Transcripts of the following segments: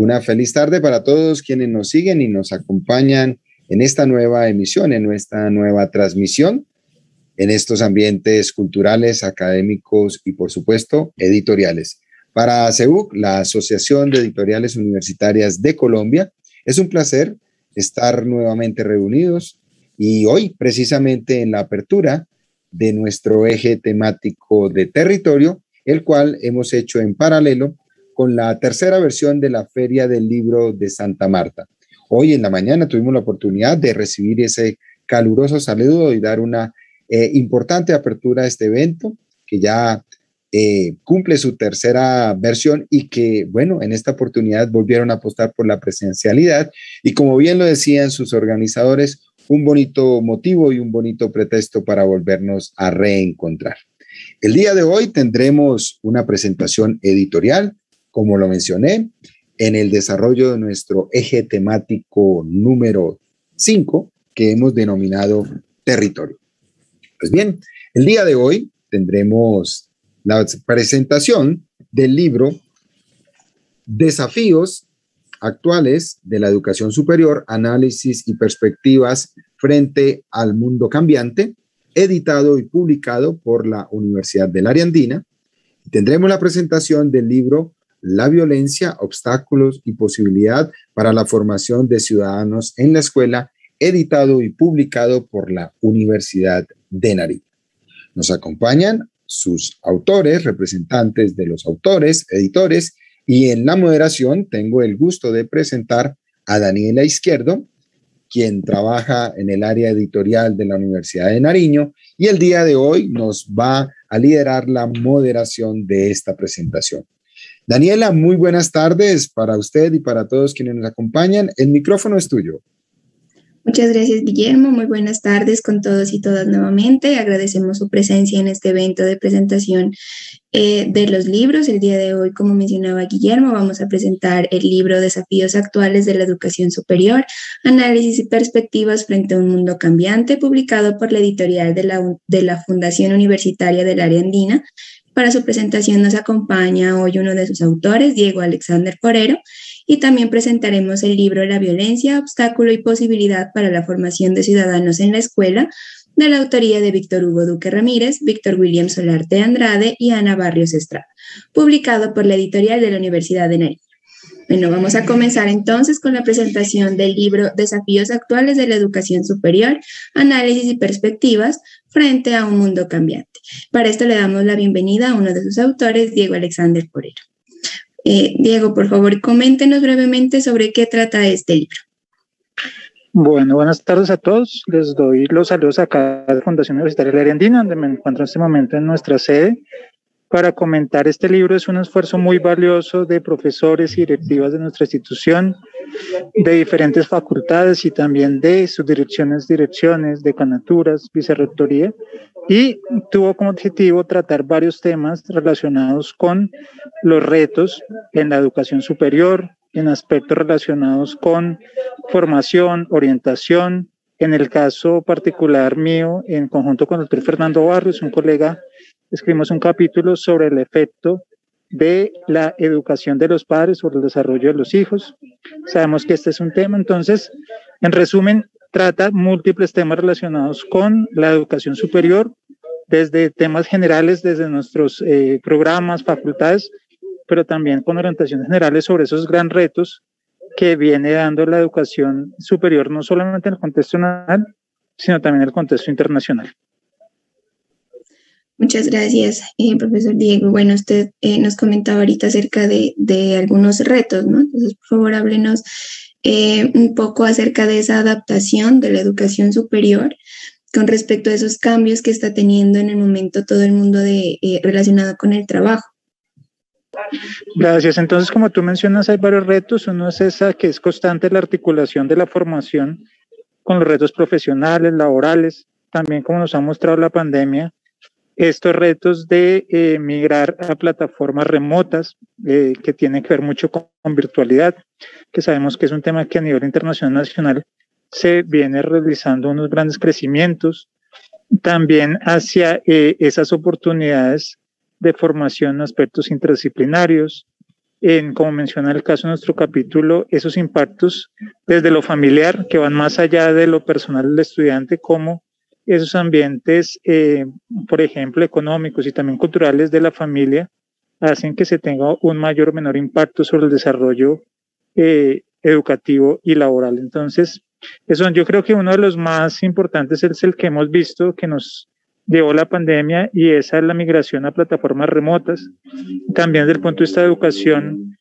Una feliz tarde para todos quienes nos siguen y nos acompañan en esta nueva emisión, en nuestra nueva transmisión, en estos ambientes culturales, académicos y, por supuesto, editoriales. Para ASEUC, la Asociación de Editoriales Universitarias de Colombia, es un placer estar nuevamente reunidos y hoy, precisamente en la apertura de nuestro eje temático de territorio, el cual hemos hecho en paralelo con la tercera versión de la Feria del Libro de Santa Marta. Hoy en la mañana tuvimos la oportunidad de recibir ese caluroso saludo y dar una importante apertura a este evento que ya cumple su tercera versión y que, bueno, en esta oportunidad volvieron a apostar por la presencialidad y, como bien lo decían sus organizadores, un bonito motivo y un bonito pretexto para volvernos a reencontrar. El día de hoy tendremos una presentación editorial, como lo mencioné, en el desarrollo de nuestro eje temático número 5, que hemos denominado territorio. Pues bien, el día de hoy tendremos la presentación del libro Desafíos actuales de la educación superior, análisis y perspectivas frente al mundo cambiante, editado y publicado por la Universidad del Área Andina. Tendremos la presentación del libro La violencia, obstáculos y posibilidad para la formación de ciudadanos en la escuela, editado y publicado por la Universidad de Nariño. Nos acompañan sus autores, representantes de los autores, editores, y en la moderación tengo el gusto de presentar a Daniela Izquierdo, quien trabaja en el área editorial de la Universidad de Nariño, y el día de hoy nos va a liderar la moderación de esta presentación. Daniela, muy buenas tardes para usted y para todos quienes nos acompañan. El micrófono es tuyo. Muchas gracias, Guillermo. Muy buenas tardes con todos y todas nuevamente. Agradecemos su presencia en este evento de presentación de los libros. El día de hoy, como mencionaba Guillermo, vamos a presentar el libro Desafíos actuales de la educación superior, análisis y perspectivas frente a un mundo cambiante, publicado por la editorial de la Fundación Universitaria del Área Andina. Para su presentación nos acompaña hoy uno de sus autores, Diego Alexander Forero, y también presentaremos el libro La violencia, obstáculo y posibilidad para la formación de ciudadanos en la escuela, de la autoría de Víctor Hugo Duque Ramírez, Víctor William Solarte Andrade y Ana Barrios Estrada, publicado por la editorial de la Universidad de Nariño. Bueno, vamos a comenzar entonces con la presentación del libro Desafíos actuales de la educación superior, análisis y perspectivas frente a un mundo cambiante. Para esto le damos la bienvenida a uno de sus autores, Diego Alexander Forero. Diego, por favor, coméntenos brevemente sobre qué trata este libro. Bueno, buenas tardes a todos. Les doy los saludos acá a la Fundación Universitaria del Área Andina, donde me encuentro en este momento en nuestra sede, para comentar este libro. Es un esfuerzo muy valioso de profesores y directivas de nuestra institución, de diferentes facultades y también de subdirecciones, direcciones, decanaturas, vicerrectoría, y tuvo como objetivo tratar varios temas relacionados con los retos en la educación superior, en aspectos relacionados con formación, orientación. En el caso particular mío, en conjunto con el doctor Fernando Barrios, un colega, escribimos un capítulo sobre el efecto de la educación de los padres sobre el desarrollo de los hijos. Sabemos que este es un tema, entonces, en resumen, trata múltiples temas relacionados con la educación superior, desde temas generales, desde nuestros programas, facultades, pero también con orientaciones generales sobre esos gran retos que viene dando la educación superior, no solamente en el contexto nacional, sino también en el contexto internacional. Muchas gracias, profesor Diego. Bueno, usted nos comentaba ahorita acerca de algunos retos, ¿no? Entonces, por favor, háblenos un poco acerca de esa adaptación de la educación superior con respecto a esos cambios que está teniendo en el momento todo el mundo relacionado con el trabajo. Gracias. Entonces, como tú mencionas, hay varios retos. Uno es esa que es constante, la articulación de la formación con los retos profesionales, laborales, también como nos ha mostrado la pandemia, estos retos de migrar a plataformas remotas que tienen que ver mucho con virtualidad, que sabemos que es un tema que a nivel internacional, nacional, se viene realizando unos grandes crecimientos, también hacia esas oportunidades de formación en aspectos interdisciplinarios, como menciona el caso de nuestro capítulo, esos impactos desde lo familiar, que van más allá de lo personal del estudiante, como esos ambientes, por ejemplo, económicos y también culturales de la familia, hacen que se tenga un mayor o menor impacto sobre el desarrollo educativo y laboral. Entonces, eso yo creo que uno de los más importantes es el que hemos visto que nos llevó la pandemia, y esa es la migración a plataformas remotas. También desde el punto de vista de educación,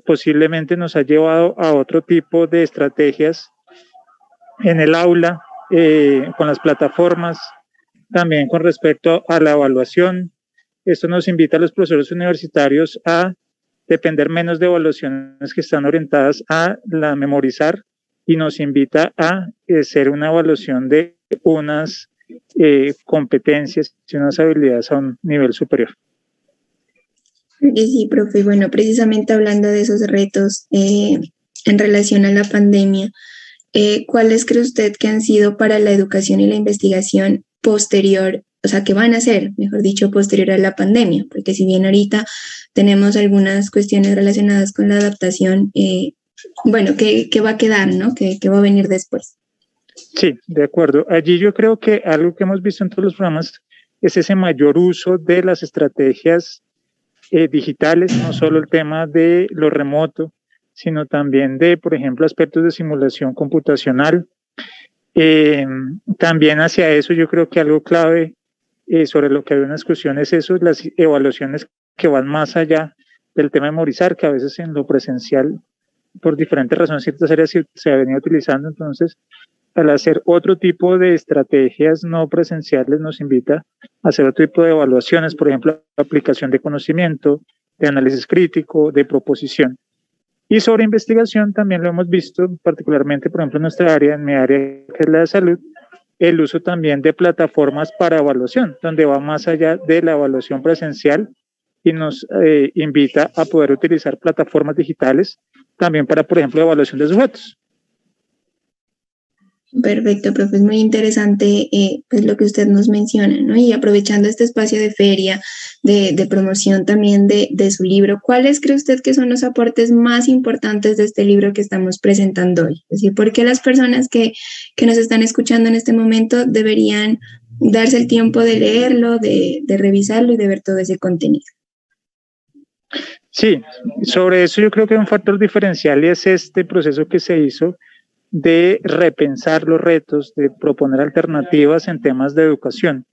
posiblemente nos ha llevado a otro tipo de estrategias en el aula, con las plataformas, también con respecto a la evaluación. Esto nos invita a los profesores universitarios a depender menos de evaluaciones que están orientadas a la memorizar, y nos invita a hacer una evaluación de unas competencias y unas habilidades a un nivel superior. Sí, profe. Bueno, precisamente hablando de esos retos en relación a la pandemia, ¿cuáles cree usted que han sido para la educación y la investigación posterior, o sea, que van a ser, mejor dicho, posterior a la pandemia? Porque si bien ahorita tenemos algunas cuestiones relacionadas con la adaptación, bueno, ¿qué va a quedar, no? ¿Qué va a venir después? Sí, de acuerdo. Allí yo creo que algo que hemos visto en todos los programas es ese mayor uso de las estrategias digitales, no solo el tema de lo remoto, sino también de, por ejemplo, aspectos de simulación computacional. También hacia eso yo creo que algo clave sobre lo que hay una discusión es eso, las evaluaciones que van más allá del tema de memorizar, que a veces en lo presencial, por diferentes razones, ciertas áreas se ha venido utilizando. Entonces, al hacer otro tipo de estrategias no presenciales, nos invita a hacer otro tipo de evaluaciones, por ejemplo, aplicación de conocimiento, de análisis crítico, de proposición. Y sobre investigación también lo hemos visto, particularmente, por ejemplo, en nuestra área, en mi área, que es la de salud, el uso también de plataformas para evaluación, donde va más allá de la evaluación presencial y nos invita a poder utilizar plataformas digitales también para, por ejemplo, evaluación de sujetos. Perfecto, profe, es muy interesante pues lo que usted nos menciona, ¿no? Y aprovechando este espacio de feria, de promoción también de su libro, ¿cuáles cree usted que son los aportes más importantes de este libro que estamos presentando hoy? Es decir, ¿por qué las personas que nos están escuchando en este momento deberían darse el tiempo de leerlo, de revisarlo y de ver todo ese contenido? Sí, sobre eso yo creo que un factor diferencial es este proceso que se hizo de repensar los retos, de proponer alternativas en temas de educación.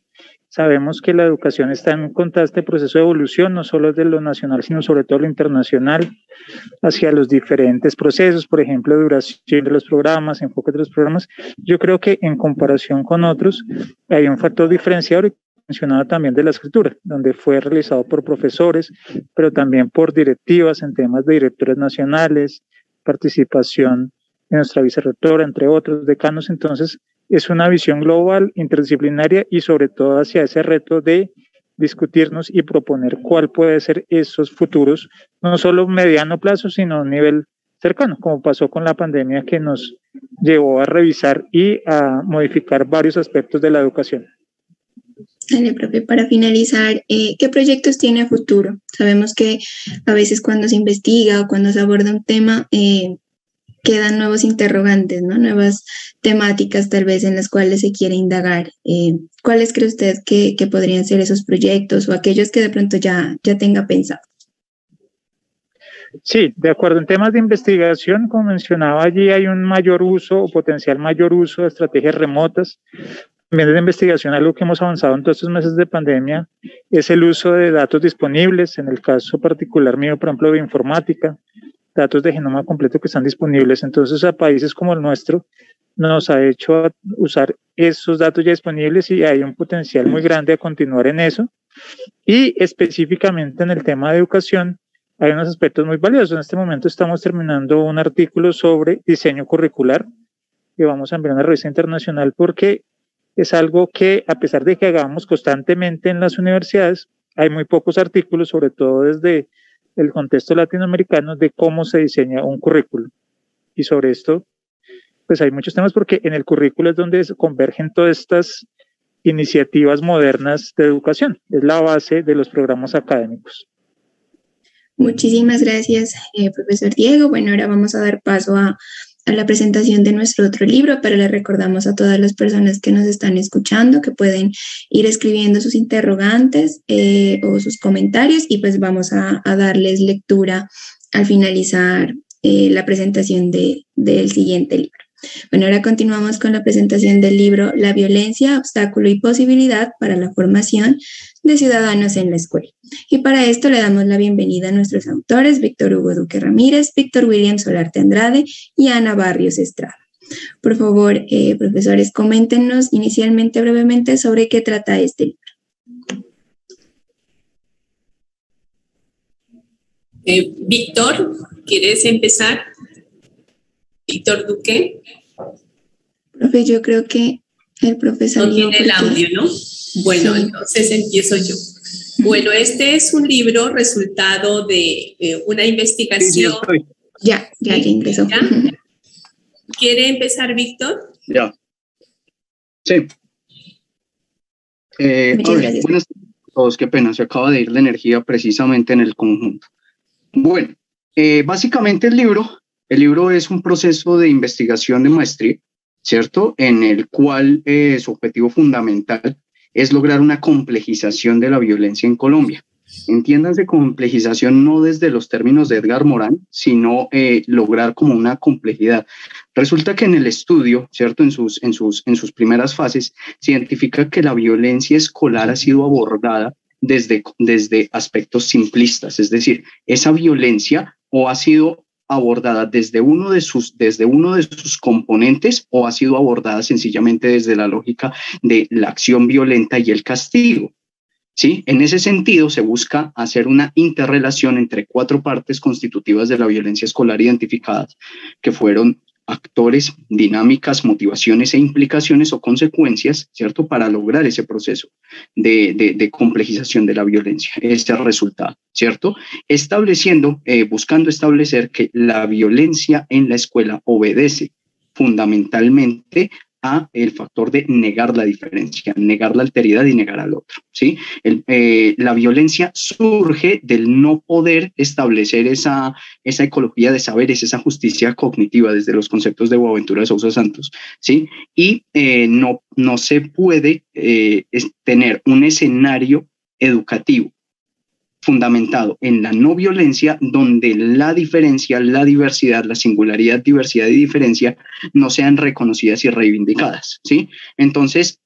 Sabemos que la educación está en constante proceso de evolución, no solo de lo nacional, sino sobre todo lo internacional, hacia los diferentes procesos, por ejemplo, duración de los programas, enfoque de los programas. Yo creo que en comparación con otros, hay un factor diferenciador mencionado también de la escritura, donde fue realizado por profesores, pero también por directivas en temas de directores nacionales, participación de nuestra vicerrectora, entre otros decanos. Entonces, es una visión global, interdisciplinaria y sobre todo hacia ese reto de discutirnos y proponer cuál puede ser esos futuros, no solo mediano plazo, sino a un nivel cercano, como pasó con la pandemia que nos llevó a revisar y a modificar varios aspectos de la educación. Dale, profe, para finalizar, ¿qué proyectos tiene a futuro? Sabemos que a veces cuando se investiga o cuando se aborda un tema, quedan nuevos interrogantes, ¿no? Nuevas temáticas tal vez en las cuales se quiere indagar. ¿Cuáles cree usted que podrían ser esos proyectos o aquellos que de pronto ya tenga pensado? Sí, de acuerdo. En temas de investigación, como mencionaba allí, hay un mayor uso o potencial mayor uso de estrategias remotas. También desde investigación, algo que hemos avanzado en todos estos meses de pandemia es el uso de datos disponibles, en el caso particular mío, por ejemplo, de informática, datos de genoma completo que están disponibles. Entonces, a países como el nuestro nos ha hecho usar esos datos ya disponibles y hay un potencial muy grande a continuar en eso. Y específicamente en el tema de educación, hay unos aspectos muy valiosos. En este momento estamos terminando un artículo sobre diseño curricular que vamos a enviar a una revista internacional porque es algo que, a pesar de que hagamos constantemente en las universidades, hay muy pocos artículos, sobre todo desde el contexto latinoamericano, de cómo se diseña un currículo. Y sobre esto, pues hay muchos temas porque en el currículo es donde convergen todas estas iniciativas modernas de educación. Es la base de los programas académicos. Muchísimas gracias, profesor Diego. Bueno, ahora vamos a dar paso a la presentación de nuestro otro libro, pero le recordamos a todas las personas que nos están escuchando que pueden ir escribiendo sus interrogantes o sus comentarios y pues vamos a darles lectura al finalizar la presentación del siguiente libro. Bueno, ahora continuamos con la presentación del libro La violencia, obstáculo y posibilidad para la formación de ciudadanos en la escuela. Y para esto le damos la bienvenida a nuestros autores, Víctor Hugo Duque Ramírez, Víctor William Solarte Andrade y Ana Barrios Estrada. Por favor, profesores, coméntenos inicialmente brevemente sobre qué trata este libro. Víctor, ¿quieres empezar? Víctor Duque. Profe, yo creo que el profesor no tiene el audio, ¿no? Bueno, sí. Entonces empiezo yo. Bueno, este es un libro resultado de una investigación. Sí, ya ingresó. ¿Ya? ¿Quiere empezar, Víctor? Ya. Sí. Gracias. Buenas tardes a todos, qué pena, se acaba de ir la energía precisamente en el conjunto. Bueno, básicamente el libro es un proceso de investigación de maestría, ¿cierto? En el cual su objetivo fundamental es lograr una complejización de la violencia en Colombia. Entiéndanse complejización no desde los términos de Edgar Morán, sino lograr como una complejidad. Resulta que en el estudio, ¿cierto? En sus primeras fases, se identifica que la violencia escolar ha sido abordada desde aspectos simplistas, es decir, esa violencia o ha sido abordada desde uno de sus componentes o ha sido abordada sencillamente desde la lógica de la acción violenta y el castigo. ¿Sí? En ese sentido, se busca hacer una interrelación entre 4 partes constitutivas de la violencia escolar identificadas, que fueron actores, dinámicas, motivaciones e implicaciones o consecuencias, ¿cierto? Para lograr ese proceso de complejización de la violencia, ese resultado, ¿cierto? Buscando establecer que la violencia en la escuela obedece fundamentalmente a el factor de negar la diferencia, negar la alteridad y negar al otro, ¿sí? La violencia surge del no poder establecer esa ecología de saberes, esa justicia cognitiva desde los conceptos de Boaventura de Sousa Santos, ¿sí? Y no se puede tener un escenario educativo fundamentado en la no violencia, donde la diferencia, la diversidad, la singularidad, diversidad y diferencia no sean reconocidas y reivindicadas, ¿sí? Entonces,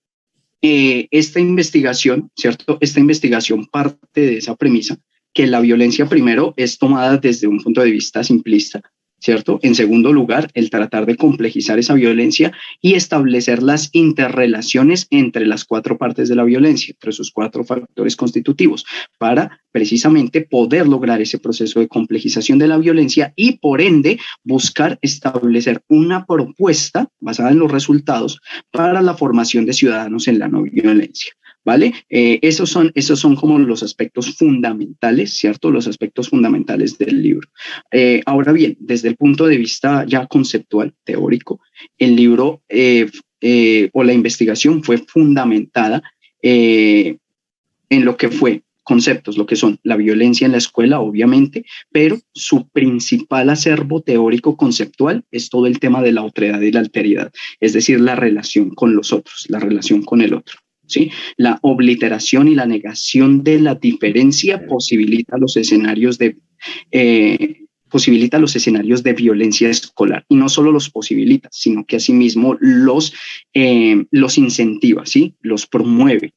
esta investigación, ¿cierto? Esta investigación parte de esa premisa, que la violencia primero es tomada desde un punto de vista simplista, ¿cierto? En segundo lugar, el tratar de complejizar esa violencia y establecer las interrelaciones entre las 4 partes de la violencia, entre sus 4 factores constitutivos, para precisamente poder lograr ese proceso de complejización de la violencia y, por ende, buscar establecer una propuesta basada en los resultados para la formación de ciudadanos en la no violencia. ¿Vale? Esos son como los aspectos fundamentales, ¿cierto? Los aspectos fundamentales del libro. Ahora bien, desde el punto de vista ya conceptual, teórico, el libro o la investigación fue fundamentada en lo que fue conceptos, lo que son la violencia en la escuela, obviamente, pero su principal acervo teórico conceptual es todo el tema de la otredad y la alteridad, es decir, la relación con los otros, la relación con el otro. ¿Sí? La obliteración y la negación de la diferencia posibilita los escenarios de violencia escolar, y no solo los posibilita, sino que asimismo los incentiva, ¿sí? Los promueve.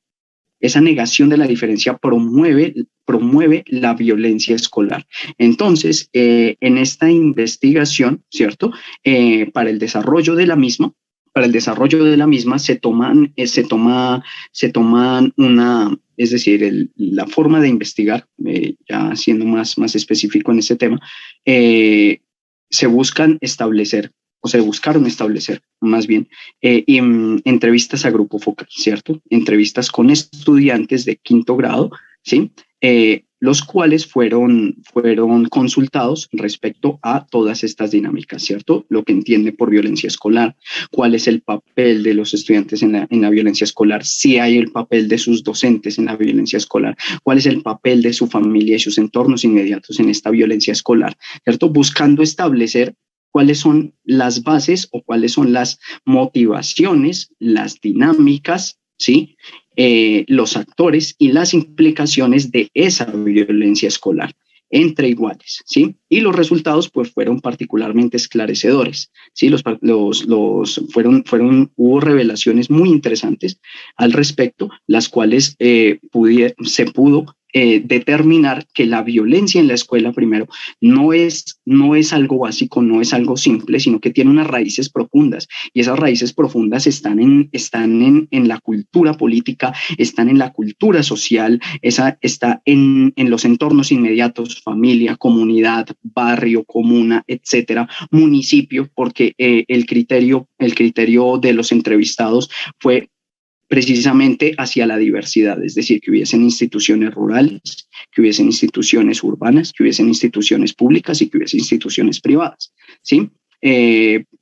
Esa negación de la diferencia promueve la violencia escolar. Entonces, en esta investigación, ¿cierto? Para el desarrollo de la misma se toman es decir, la forma de investigar, ya siendo más específico en este tema, se buscaron establecer más bien entrevistas a grupo focal, ¿cierto? Entrevistas con estudiantes de 5º grado, ¿sí? los cuales fueron consultados respecto a todas estas dinámicas, ¿cierto? Lo que entiende por violencia escolar, cuál es el papel de los estudiantes en la violencia escolar, si hay el papel de sus docentes en la violencia escolar, cuál es el papel de su familia y sus entornos inmediatos en esta violencia escolar, ¿cierto? Buscando establecer cuáles son las bases o cuáles son las motivaciones, las dinámicas, ¿sí? Los actores y las implicaciones de esa violencia escolar entre iguales, ¿sí? Y los resultados pues fueron particularmente esclarecedores, ¿sí? Hubo revelaciones muy interesantes al respecto, las cuales se pudo determinar que la violencia en la escuela, primero, no es algo básico, no es algo simple, sino que tiene unas raíces profundas, y esas raíces profundas están en la cultura política, están en la cultura social, está en los entornos inmediatos, familia, comunidad, barrio, comuna, etcétera, municipio, porque el criterio de los entrevistados fue precisamente hacia la diversidad, es decir, que hubiesen instituciones rurales, que hubiesen instituciones urbanas, que hubiesen instituciones públicas y que hubiesen instituciones privadas, ¿sí?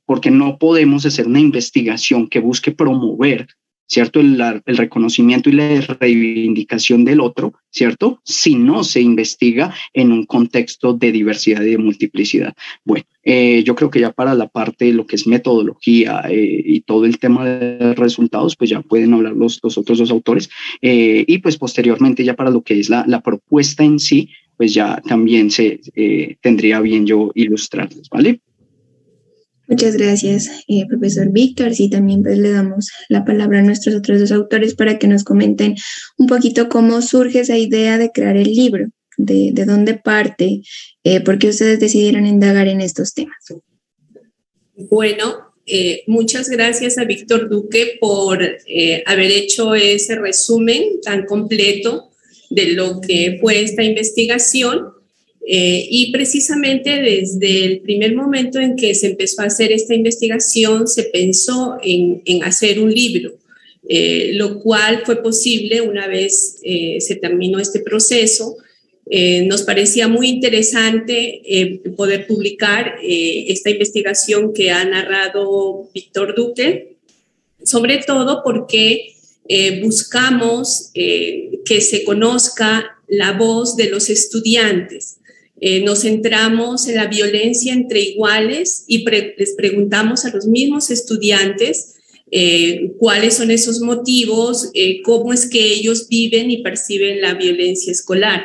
Porque no podemos hacer una investigación que busque promover, ¿cierto?, el reconocimiento y la reivindicación del otro, ¿cierto?, si no se investiga en un contexto de diversidad y de multiplicidad. Bueno, yo creo que ya para la parte de lo que es metodología y todo el tema de resultados, pues ya pueden hablar los otros dos autores, y pues posteriormente ya para lo que es la propuesta en sí, pues ya también tendría bien yo ilustrarles, ¿vale? Muchas gracias, profesor Víctor. Sí, también pues le damos la palabra a nuestros otros dos autores para que nos comenten un poquito cómo surge esa idea de crear el libro, de dónde parte, por qué ustedes decidieron indagar en estos temas. Bueno, muchas gracias a Víctor Duque por haber hecho ese resumen tan completo de lo que fue esta investigación. Y precisamente desde el primer momento en que se empezó a hacer esta investigación, se pensó en hacer un libro, lo cual fue posible una vez se terminó este proceso. Nos parecía muy interesante poder publicar esta investigación que ha narrado Víctor Duque, sobre todo porque buscamos que se conozca la voz de los estudiantes. Nos centramos en la violencia entre iguales y les preguntamos a los mismos estudiantes cuáles son esos motivos, cómo es que ellos viven y perciben la violencia escolar.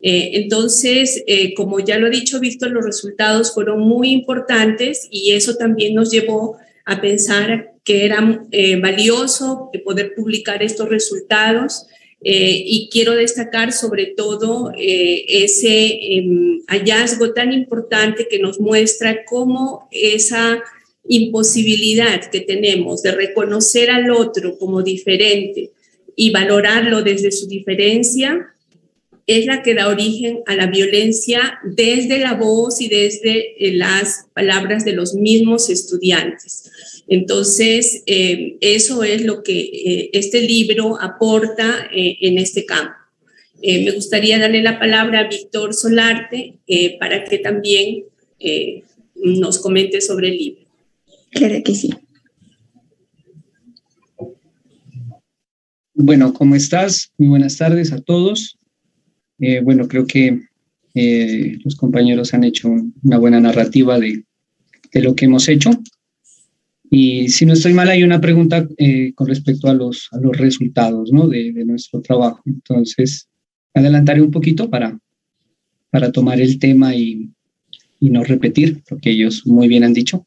Entonces, como ya lo ha dicho Víctor, los resultados fueron muy importantes y eso también nos llevó a pensar que era valioso poder publicar estos resultados. Y quiero destacar sobre todo ese hallazgo tan importante que nos muestra cómo esa imposibilidad que tenemos de reconocer al otro como diferente y valorarlo desde su diferencia es la que da origen a la violencia desde la voz y desde las palabras de los mismos estudiantes. Entonces, eso es lo que este libro aporta en este campo. Me gustaría darle la palabra a Víctor Solarte para que también nos comente sobre el libro. Claro que sí. Bueno, ¿cómo estás? Muy buenas tardes a todos. Bueno, creo que los compañeros han hecho una buena narrativa de lo que hemos hecho. Y si no estoy mal, hay una pregunta con respecto a los resultados, ¿no?, de nuestro trabajo. Entonces, adelantaré un poquito para tomar el tema y no repetir lo que ellos muy bien han dicho.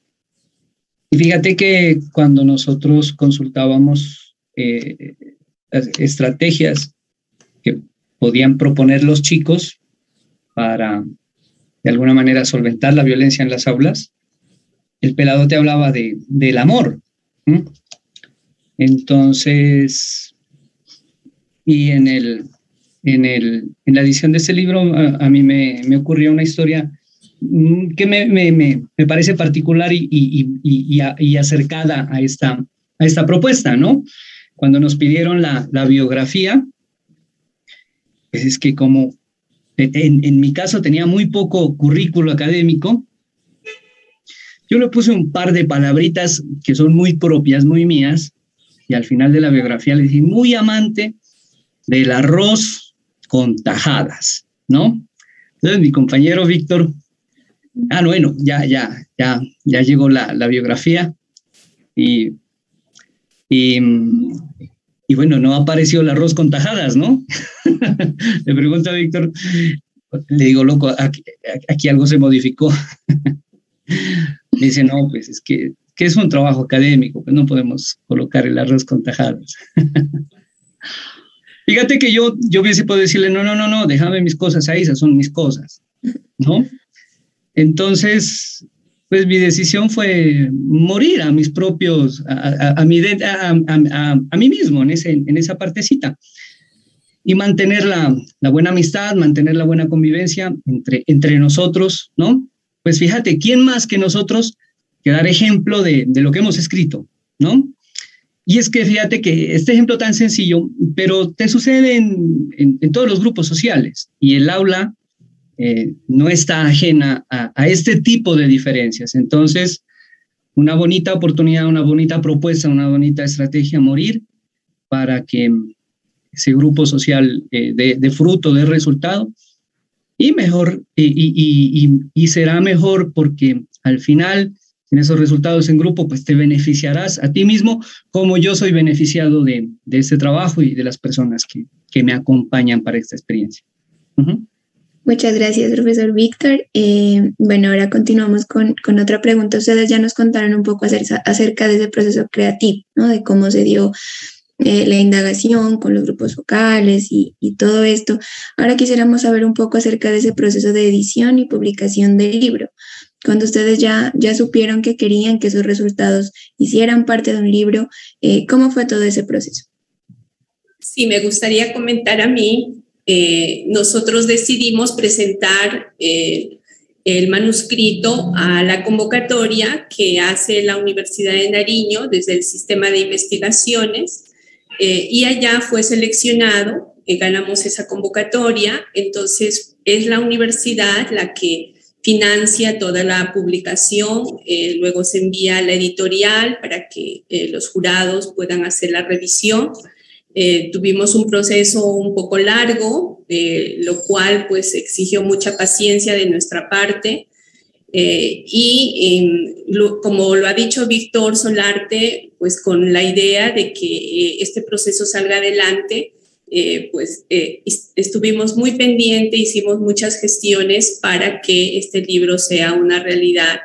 Y fíjate que cuando nosotros consultábamos las estrategias que podían proponer los chicos para, de alguna manera, solventar la violencia en las aulas, el pelado te hablaba del amor. Entonces, y en la edición de este libro a mí me ocurrió una historia que me parece particular y acercada a esta propuesta, ¿no? Cuando nos pidieron la biografía, pues es que como en mi caso tenía muy poco currículo académico, yo le puse un par de palabritas que son muy propias, muy mías, y al final de la biografía le dije, muy amante del arroz con tajadas, ¿no? Entonces mi compañero Víctor, bueno, ya llegó la biografía y bueno, no apareció el arroz con tajadas, ¿no? Le pregunto a Víctor, le digo, loco, aquí algo se modificó. Me dice, no, pues es que es un trabajo académico, pues no podemos colocar el arroz con tajadas. Fíjate que yo hubiese podido decirle, no, déjame mis cosas ahí, esas son mis cosas, ¿no? Entonces, pues mi decisión fue morir a mis propios, a mí mismo en esa partecita y mantener la buena amistad, mantener la buena convivencia entre nosotros, ¿no? Pues fíjate, ¿quién más que nosotros que dar ejemplo de lo que hemos escrito, ¿no? Y es que fíjate que este ejemplo tan sencillo, pero te sucede en todos los grupos sociales y el aula no está ajena a este tipo de diferencias. Entonces, una bonita oportunidad, una bonita propuesta, una bonita estrategia, morir para que ese grupo social dé fruto, dé resultado, y mejor, y será mejor porque al final, en esos resultados en grupo, pues te beneficiarás a ti mismo, como yo soy beneficiado de este trabajo y de las personas que me acompañan para esta experiencia. Uh-huh. Muchas gracias, profesor Víctor. Bueno, ahora continuamos con otra pregunta. Ustedes ya nos contaron un poco acerca de ese proceso creativo, ¿no? De cómo se dio la indagación con los grupos focales y todo esto. Ahora quisiéramos saber un poco acerca de ese proceso de edición y publicación del libro. Cuando ustedes ya supieron que querían que esos resultados hicieran parte de un libro, ¿cómo fue todo ese proceso? Sí, me gustaría comentar a mí. Nosotros decidimos presentar el manuscrito a la convocatoria que hace la Universidad de Nariño desde el sistema de investigaciones y allá fue seleccionado, ganamos esa convocatoria, entonces es la universidad la que financia toda la publicación, luego se envía a la editorial para que los jurados puedan hacer la revisión. Tuvimos un proceso un poco largo, lo cual pues exigió mucha paciencia de nuestra parte como lo ha dicho Víctor Solarte, pues con la idea de que este proceso salga adelante, estuvimos muy pendientes, hicimos muchas gestiones para que este libro sea una realidad.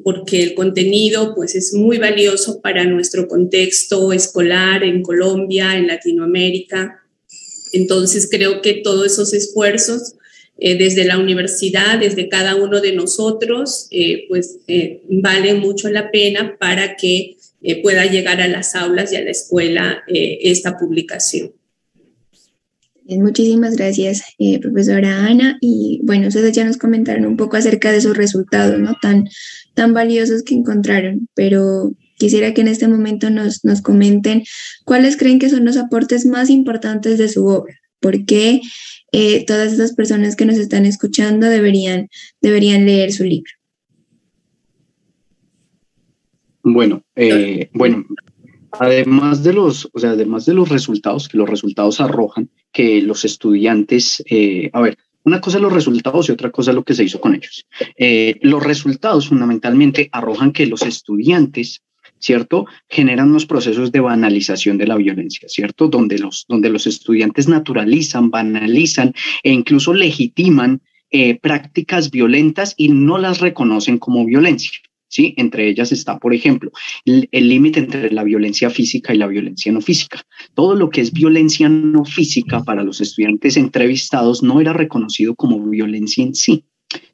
Porque el contenido pues, es muy valioso para nuestro contexto escolar en Colombia, en Latinoamérica. Entonces creo que todos esos esfuerzos desde la universidad, desde cada uno de nosotros, valen mucho la pena para que pueda llegar a las aulas y a la escuela esta publicación. Muchísimas gracias, profesora Ana. Y bueno, ustedes ya nos comentaron un poco acerca de esos resultados, ¿no? Tan valiosos que encontraron, pero quisiera que en este momento nos comenten cuáles creen que son los aportes más importantes de su obra. ¿Por qué todas estas personas que nos están escuchando deberían leer su libro? Bueno, además de los resultados, que los resultados arrojan que los estudiantes, una cosa es los resultados y otra cosa es lo que se hizo con ellos. Los resultados fundamentalmente arrojan que los estudiantes, ¿cierto?, generan unos procesos de banalización de la violencia, ¿cierto?, donde los estudiantes naturalizan, banalizan e incluso legitiman prácticas violentas y no las reconocen como violencia. ¿Sí? Entre ellas está, por ejemplo, el límite entre la violencia física y la violencia no física. Todo lo que es violencia no física para los estudiantes entrevistados no era reconocido como violencia en sí,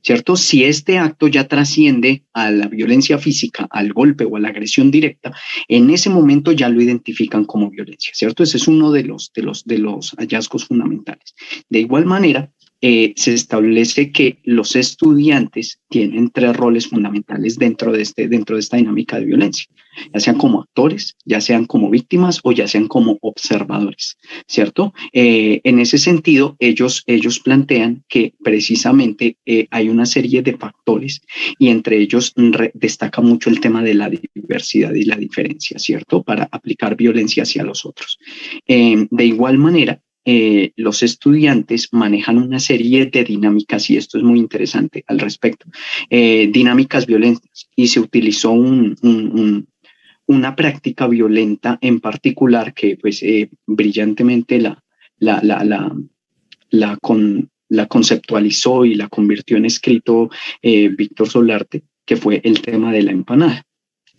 ¿cierto? Si este acto ya trasciende a la violencia física, al golpe o a la agresión directa, en ese momento ya lo identifican como violencia, ¿cierto? Ese es uno de los hallazgos fundamentales. De igual manera, se establece que los estudiantes tienen 3 roles fundamentales dentro de esta dinámica de violencia, ya sean como actores, ya sean como víctimas o ya sean como observadores, ¿cierto? En ese sentido, ellos plantean que precisamente hay una serie de factores y entre ellos destaca mucho el tema de la diversidad y la diferencia, ¿cierto? Para aplicar violencia hacia los otros. De igual manera, los estudiantes manejan una serie de dinámicas, y esto es muy interesante al respecto, dinámicas violentas, y se utilizó una práctica violenta en particular que pues brillantemente la conceptualizó y la convirtió en escrito Víctor Solarte, que fue el tema de la empanada.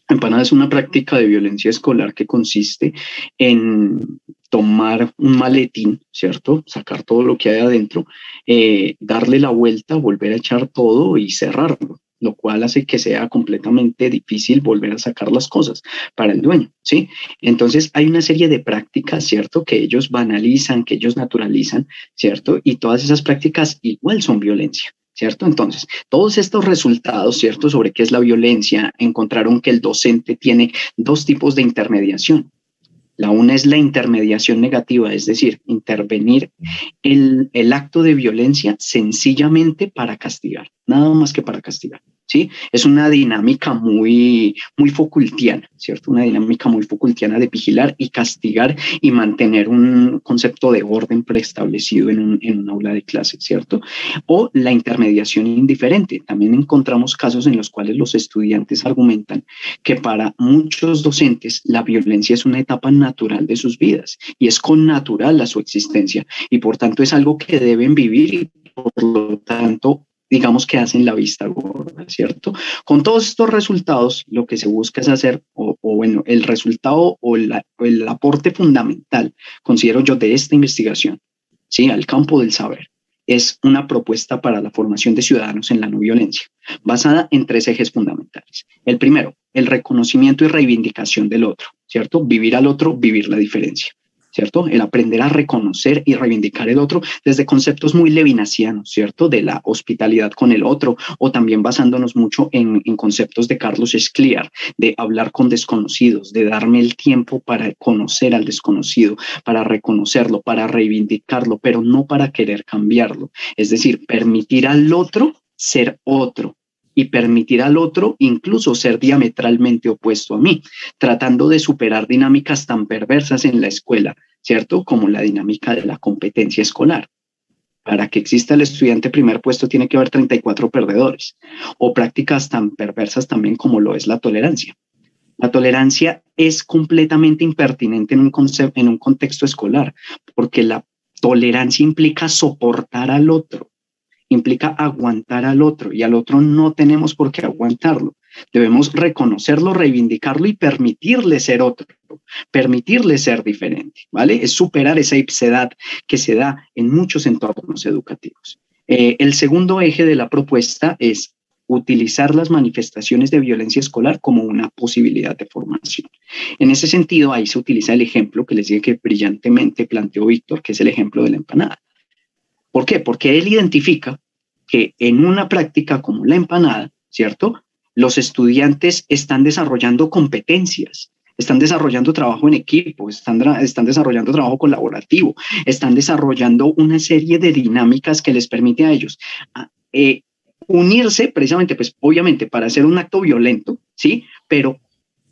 La empanada es una práctica de violencia escolar que consiste en tomar un maletín, ¿cierto? Sacar todo lo que hay adentro, darle la vuelta, volver a echar todo y cerrarlo, lo cual hace que sea completamente difícil volver a sacar las cosas para el dueño, ¿sí? Entonces hay una serie de prácticas, ¿cierto? Que ellos banalizan, que ellos naturalizan, ¿cierto? Y todas esas prácticas igual son violencia, ¿cierto? Entonces, todos estos resultados, ¿cierto? Sobre qué es la violencia, encontraron que el docente tiene 2 tipos de intermediación. La una es la intermediación negativa, es decir, intervenir el acto de violencia sencillamente para castigar, nada más que para castigar, ¿sí? Es una dinámica muy Foucaultiana, ¿cierto? Una dinámica muy Foucaultiana de vigilar y castigar y mantener un concepto de orden preestablecido en un aula de clase, ¿cierto? O la intermediación indiferente. También encontramos casos en los cuales los estudiantes argumentan que para muchos docentes la violencia es una etapa natural de sus vidas y es connatural a su existencia y por tanto es algo que deben vivir y por lo tanto digamos que hacen la vista gorda, ¿cierto? Con todos estos resultados, lo que se busca es hacer, bueno, el resultado o el aporte fundamental, considero yo, de esta investigación, ¿sí? Al campo del saber, es una propuesta para la formación de ciudadanos en la no violencia, basada en 3 ejes fundamentales. El primero, el reconocimiento y reivindicación del otro, ¿cierto? Vivir al otro, vivir la diferencia, ¿cierto? El aprender a reconocer y reivindicar el otro desde conceptos muy levinasianos, ¿cierto? De la hospitalidad con el otro, o también basándonos mucho en conceptos de Carlos Escliar, de hablar con desconocidos, de darme el tiempo para conocer al desconocido, para reconocerlo, para reivindicarlo, pero no para querer cambiarlo. Es decir, permitir al otro ser otro, y permitir al otro incluso ser diametralmente opuesto a mí, tratando de superar dinámicas tan perversas en la escuela, ¿cierto? Como la dinámica de la competencia escolar. Para que exista el estudiante primer puesto tiene que haber 34 perdedores, o prácticas tan perversas también como lo es la tolerancia. La tolerancia es completamente impertinente en un contexto escolar, porque la tolerancia implica soportar al otro, implica aguantar al otro y al otro no tenemos por qué aguantarlo. Debemos reconocerlo, reivindicarlo y permitirle ser otro, permitirle ser diferente, ¿vale? Es superar esa ipsedad que se da en muchos entornos educativos. El segundo eje de la propuesta es utilizar las manifestaciones de violencia escolar como una posibilidad de formación. En ese sentido, ahí se utiliza el ejemplo que les dije que brillantemente planteó Víctor, que es el ejemplo de la empanada. ¿Por qué? Porque él identifica que en una práctica como la empanada, ¿cierto? Los estudiantes están desarrollando competencias, están desarrollando trabajo en equipo, están desarrollando trabajo colaborativo, están desarrollando una serie de dinámicas que les permite a ellos unirse precisamente, pues obviamente para hacer un acto violento, ¿sí? Pero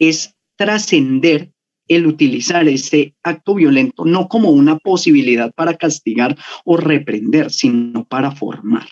es trascender el utilizar ese acto violento no como una posibilidad para castigar o reprender, sino para formar,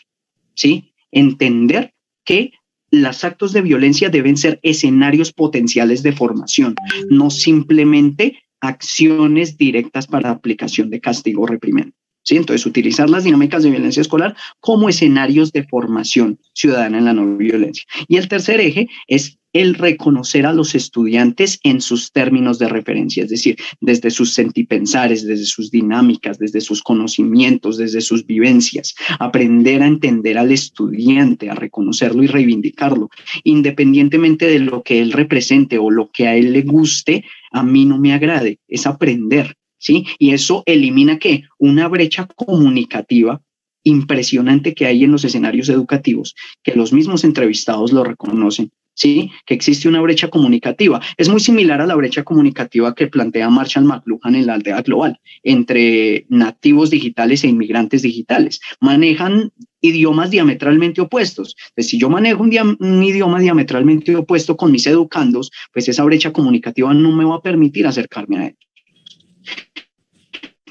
¿sí? Entender que los actos de violencia deben ser escenarios potenciales de formación, no simplemente acciones directas para aplicación de castigo o reprimenda, ¿sí? Entonces, utilizar las dinámicas de violencia escolar como escenarios de formación ciudadana en la no violencia. Y el tercer eje es el reconocer a los estudiantes en sus términos de referencia, es decir, desde sus sentipensares, desde sus dinámicas, desde sus conocimientos, desde sus vivencias, aprender a entender al estudiante, a reconocerlo y reivindicarlo, independientemente de lo que él represente o lo que a él le guste, a mí no me agrade, es aprender, ¿sí? Y eso elimina ¿qué? Una brecha comunicativa impresionante que hay en los escenarios educativos, que los mismos entrevistados lo reconocen, ¿sí? Que existe una brecha comunicativa. Es muy similar a la brecha comunicativa que plantea Marshall McLuhan en la aldea global, entre nativos digitales e inmigrantes digitales. Manejan idiomas diametralmente opuestos. Entonces, si yo manejo un idioma diametralmente opuesto con mis educandos, pues esa brecha comunicativa no me va a permitir acercarme a él.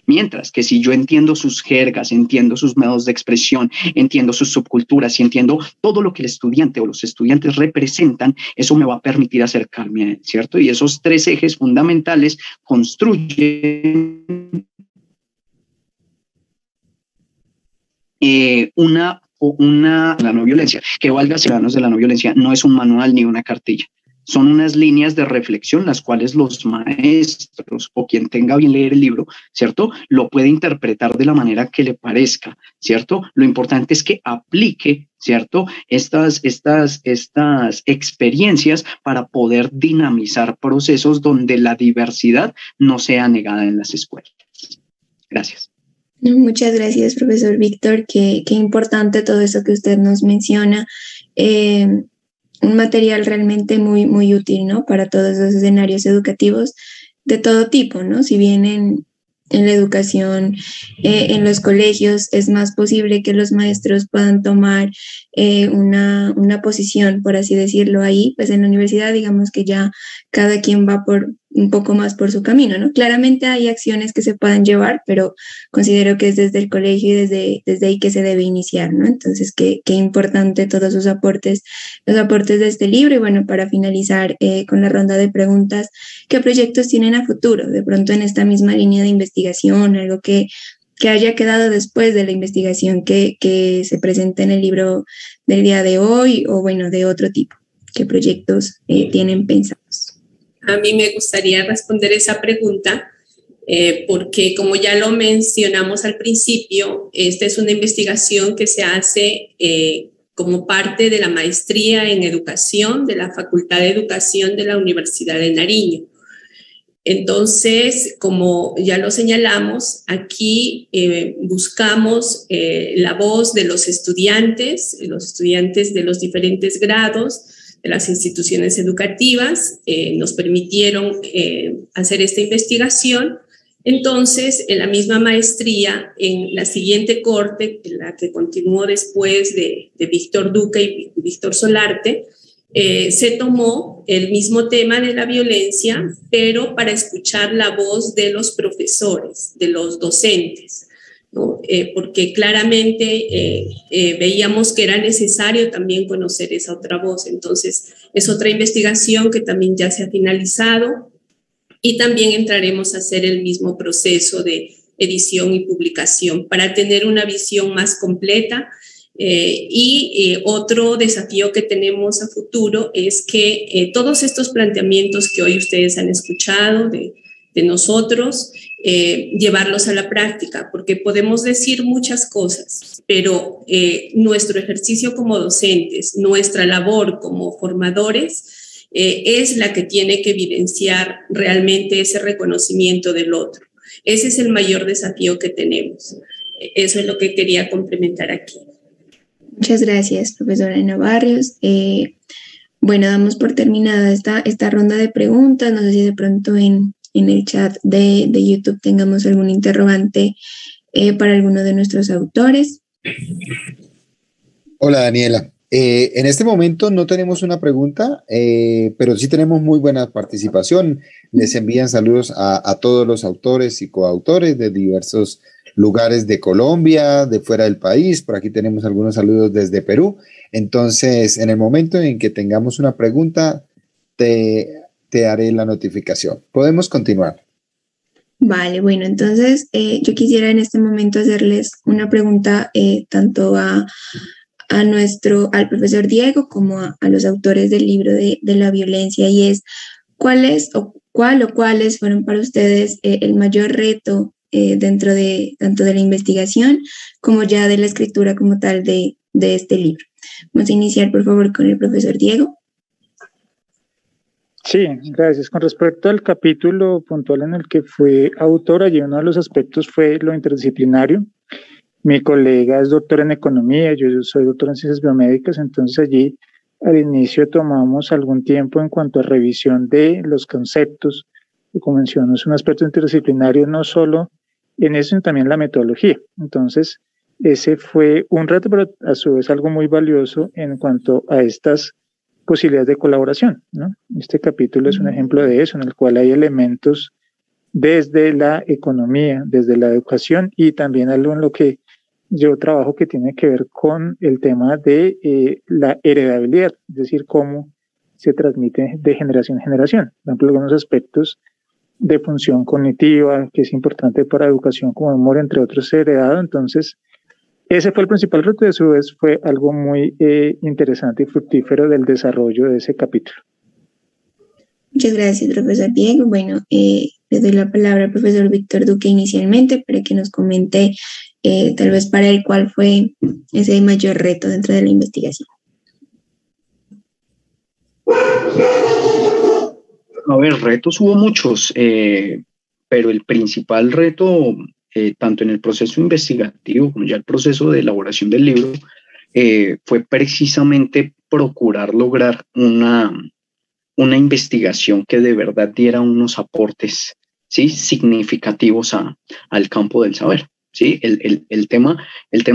Mientras que si yo entiendo sus jergas, entiendo sus métodos de expresión, entiendo sus subculturas y entiendo todo lo que el estudiante o los estudiantes representan, eso me va a permitir acercarme a él, ¿cierto? Y esos tres ejes fundamentales construyen la no violencia, que valga ciudadanos de la no violencia, no es un manual ni una cartilla. Son unas líneas de reflexión las cuales los maestros o quien tenga bien leer el libro, ¿cierto? Lo puede interpretar de la manera que le parezca, ¿cierto? Lo importante es que aplique, ¿cierto? Estas experiencias para poder dinamizar procesos donde la diversidad no sea negada en las escuelas. Gracias. Muchas gracias, profesor Víctor. Qué importante todo eso que usted nos menciona. Un material realmente muy, muy útil, ¿no? Para todos los escenarios educativos de todo tipo, ¿no? Si bien en la educación, en los colegios, es más posible que los maestros puedan tomar una posición, por así decirlo, ahí, pues en la universidad, digamos que ya cada quien va por un poco más por su camino, ¿no? Claramente hay acciones que se pueden llevar, pero considero que es desde el colegio y desde ahí que se debe iniciar, ¿no? Entonces, qué importante todos sus aportes, los aportes de este libro. Y bueno, para finalizar con la ronda de preguntas, ¿qué proyectos tienen a futuro? De pronto en esta misma línea de investigación, algo que haya quedado después de la investigación que se presenta en el libro del día de hoy, o bueno, de otro tipo. ¿Qué proyectos tienen pensados? A mí me gustaría responder esa pregunta porque, como ya lo mencionamos al principio, esta es una investigación que se hace como parte de la maestría en educación de la Facultad de Educación de la Universidad de Nariño. Entonces, como ya lo señalamos, aquí buscamos la voz de los estudiantes de los diferentes grados, de las instituciones educativas, nos permitieron hacer esta investigación. Entonces, en la misma maestría, en la siguiente corte, la que continuó después de Víctor Duque y Víctor Solarte, se tomó el mismo tema de la violencia, pero para escuchar la voz de los profesores, de los docentes, ¿no? Porque claramente veíamos que era necesario también conocer esa otra voz. Entonces, es otra investigación que también ya se ha finalizado, y también entraremos a hacer el mismo proceso de edición y publicación para tener una visión más completa. Otro desafío que tenemos a futuro es que todos estos planteamientos que hoy ustedes han escuchado de nosotros, llevarlos a la práctica, porque podemos decir muchas cosas, pero nuestro ejercicio como docentes, nuestra labor como formadores, es la que tiene que evidenciar realmente ese reconocimiento del otro. Ese es el mayor desafío que tenemos. Eso es lo que quería complementar aquí. Muchas gracias, profesora Ana Barrios. Bueno, damos por terminada esta ronda de preguntas. No sé si de pronto en el chat de YouTube tengamos algún interrogante para alguno de nuestros autores. Hola, Daniela. En este momento no tenemos una pregunta, pero sí tenemos muy buena participación. Les envían saludos a todos los autores y coautores de diversos lugares de Colombia, de fuera del país. Por aquí tenemos algunos saludos desde Perú. Entonces, en el momento en que tengamos una pregunta, te haré la notificación. Podemos continuar. Vale, bueno, entonces yo quisiera en este momento hacerles una pregunta tanto al profesor Diego como a los autores del libro de la violencia, y es ¿cuáles fueron para ustedes el mayor reto dentro de tanto de la investigación como ya de la escritura como tal de este libro? Vamos a iniciar, por favor, con el profesor Diego. Sí, gracias. Con respecto al capítulo puntual en el que fue autor, allí uno de los aspectos fue lo interdisciplinario. Mi colega es doctor en economía, yo soy doctor en ciencias biomédicas, entonces allí al inicio tomamos algún tiempo en cuanto a revisión de los conceptos. Como menciono, es un aspecto interdisciplinario no solo en eso, sino también en la metodología. Entonces, ese fue un reto, pero a su vez algo muy valioso en cuanto a estas posibilidades de colaboración, ¿no? Este capítulo es un ejemplo de eso, en el cual hay elementos desde la economía, desde la educación y también algo en lo que yo trabajo que tiene que ver con el tema de la heredabilidad, es decir, cómo se transmite de generación en generación. Por ejemplo, algunos aspectos de función cognitiva, que es importante para educación como memoria, entre otros, heredado. Entonces, ese fue el principal reto y a su vez fue algo muy interesante y fructífero del desarrollo de ese capítulo. Muchas gracias, profesor Diego. Bueno, le doy la palabra al profesor Víctor Duque inicialmente para que nos comente tal vez para él cuál fue ese mayor reto dentro de la investigación. A ver, retos hubo muchos, pero el principal reto, tanto en el proceso investigativo como ya el proceso de elaboración del libro, fue precisamente procurar lograr una investigación que de verdad diera unos aportes, ¿sí?, significativos al campo del saber. ¿Sí? El tema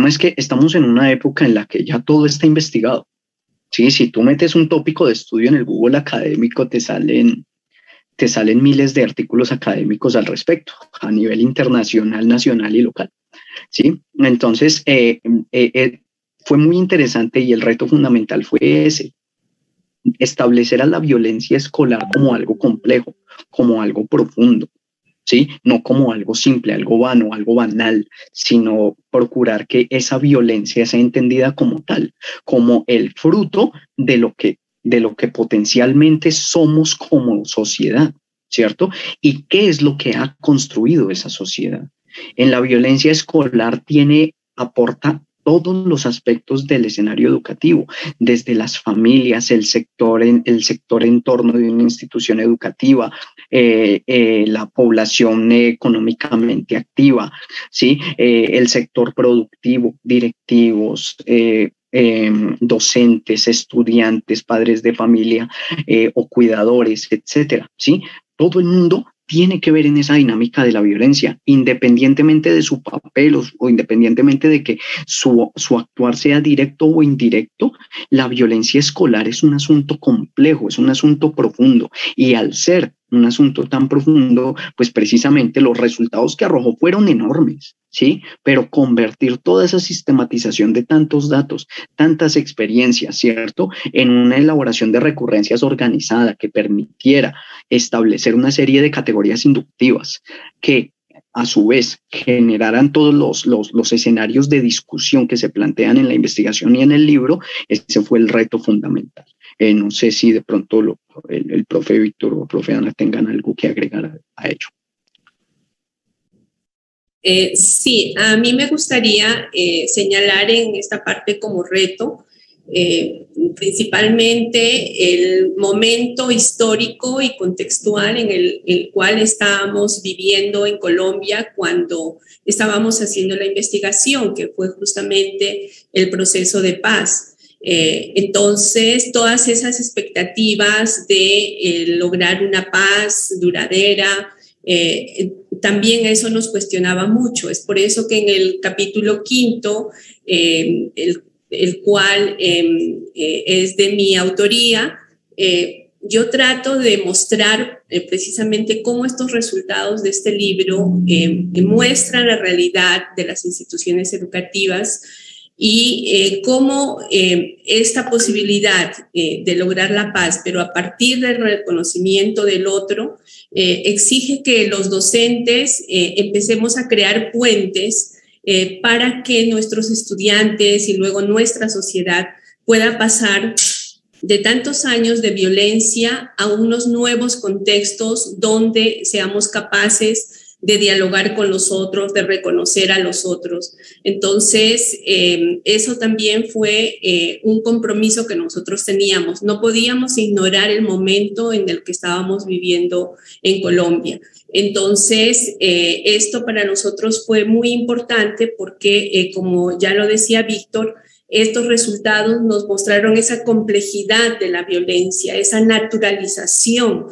es que estamos en una época en la que ya todo está investigado. ¿Sí? Si tú metes un tópico de estudio en el Google académico, te salen miles de artículos académicos al respecto, a nivel internacional, nacional y local. ¿Sí? Entonces, fue muy interesante y el reto fundamental fue ese: establecer a la violencia escolar como algo complejo, como algo profundo. ¿Sí? No como algo simple, algo vano, algo banal, sino procurar que esa violencia sea entendida como tal, como el fruto de lo que potencialmente somos como sociedad, ¿cierto? ¿Y qué es lo que ha construido esa sociedad? En la violencia escolar aporta todos los aspectos del escenario educativo, desde las familias, el sector en torno de una institución educativa, la población económicamente activa, ¿sí? El sector productivo, directivos, docentes, estudiantes, padres de familia o cuidadores, etcétera, ¿sí? Todo el mundo tiene que ver en esa dinámica de la violencia, independientemente de su papel o independientemente de que su actuar sea directo o indirecto. La violencia escolar es un asunto complejo, es un asunto profundo, y al ser un asunto tan profundo, pues precisamente los resultados que arrojó fueron enormes, ¿sí? Pero convertir toda esa sistematización de tantos datos, tantas experiencias, ¿cierto?, en una elaboración de recurrencias organizada que permitiera establecer una serie de categorías inductivas que a su vez generaran todos los escenarios de discusión que se plantean en la investigación y en el libro, ese fue el reto fundamental. No sé si de pronto el profe Víctor o profe Ana tengan algo que agregar a ello. Sí, a mí me gustaría señalar en esta parte como reto principalmente el momento histórico y contextual en el cual estábamos viviendo en Colombia cuando estábamos haciendo la investigación, que fue justamente el proceso de paz. Entonces, todas esas expectativas de lograr una paz duradera, también eso nos cuestionaba mucho. Es por eso que en el capítulo 5, el cual es de mi autoría, yo trato de mostrar precisamente cómo estos resultados de este libro muestran la realidad de las instituciones educativas y cómo esta posibilidad de lograr la paz, pero a partir del reconocimiento del otro, exige que los docentes empecemos a crear puentes para que nuestros estudiantes y luego nuestra sociedad pueda pasar de tantos años de violencia a unos nuevos contextos donde seamos capaces de dialogar con los otros, de reconocer a los otros. Entonces, eso también fue un compromiso que nosotros teníamos. No podíamos ignorar el momento en el que estábamos viviendo en Colombia. Entonces, esto para nosotros fue muy importante porque, como ya lo decía Víctor, estos resultados nos mostraron esa complejidad de la violencia, esa naturalización,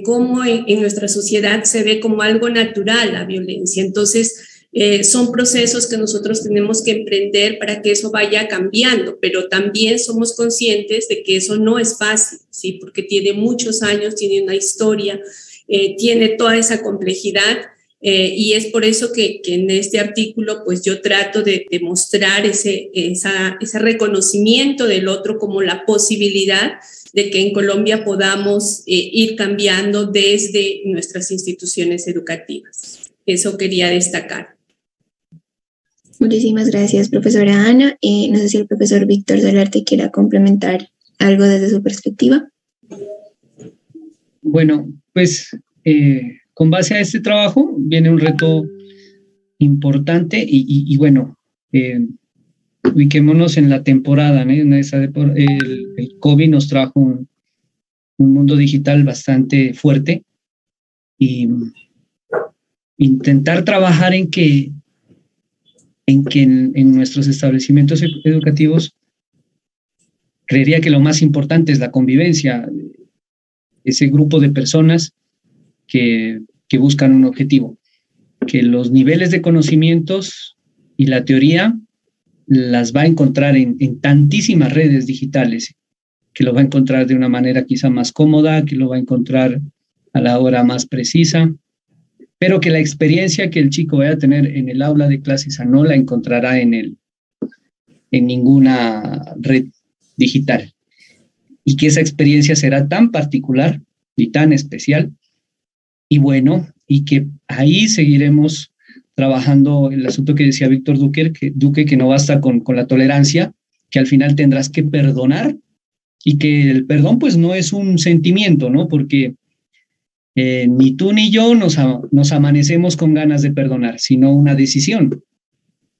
cómo en nuestra sociedad se ve como algo natural la violencia. Entonces, son procesos que nosotros tenemos que emprender para que eso vaya cambiando, pero también somos conscientes de que eso no es fácil, ¿sí? Porque tiene muchos años, tiene una historia, tiene toda esa complejidad. Y es por eso que en este artículo pues yo trato de mostrar ese reconocimiento del otro como la posibilidad de que en Colombia podamos ir cambiando desde nuestras instituciones educativas. Eso quería destacar. Muchísimas gracias, profesora Ana. No sé si el profesor Víctor Solarte quiera complementar algo desde su perspectiva. Bueno, pues con base a este trabajo viene un reto importante y bueno, ubiquémonos en la temporada, ¿no? El COVID nos trajo un mundo digital bastante fuerte y intentar trabajar en que en nuestros establecimientos educativos, creería que lo más importante es la convivencia, ese grupo de personas que buscan un objetivo, que los niveles de conocimientos y la teoría las va a encontrar en tantísimas redes digitales, que lo va a encontrar de una manera quizá más cómoda, que lo va a encontrar a la hora más precisa, pero que la experiencia que el chico vaya a tener en el aula de clases no la encontrará en ninguna red digital, y que esa experiencia será tan particular y tan especial. Y bueno, y que ahí seguiremos trabajando el asunto que decía Víctor Duque, que no basta con la tolerancia, que al final tendrás que perdonar, y que el perdón pues no es un sentimiento, ¿no? Porque ni tú ni yo nos amanecemos con ganas de perdonar, sino una decisión.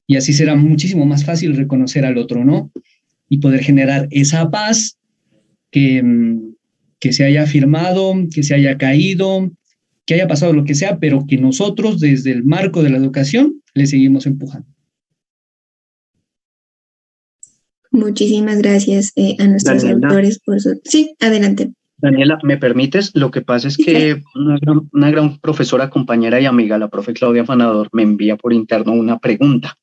Y así será muchísimo más fácil reconocer al otro, ¿no? Y poder generar esa paz que se haya firmado, que se haya caído, que haya pasado lo que sea, pero que nosotros desde el marco de la educación le seguimos empujando. Muchísimas gracias a nuestros autores por su... Sí, adelante. Daniela, ¿me permites? Lo que pasa es que una gran profesora, compañera y amiga, la profe Claudia Fanador, me envía por interno una pregunta.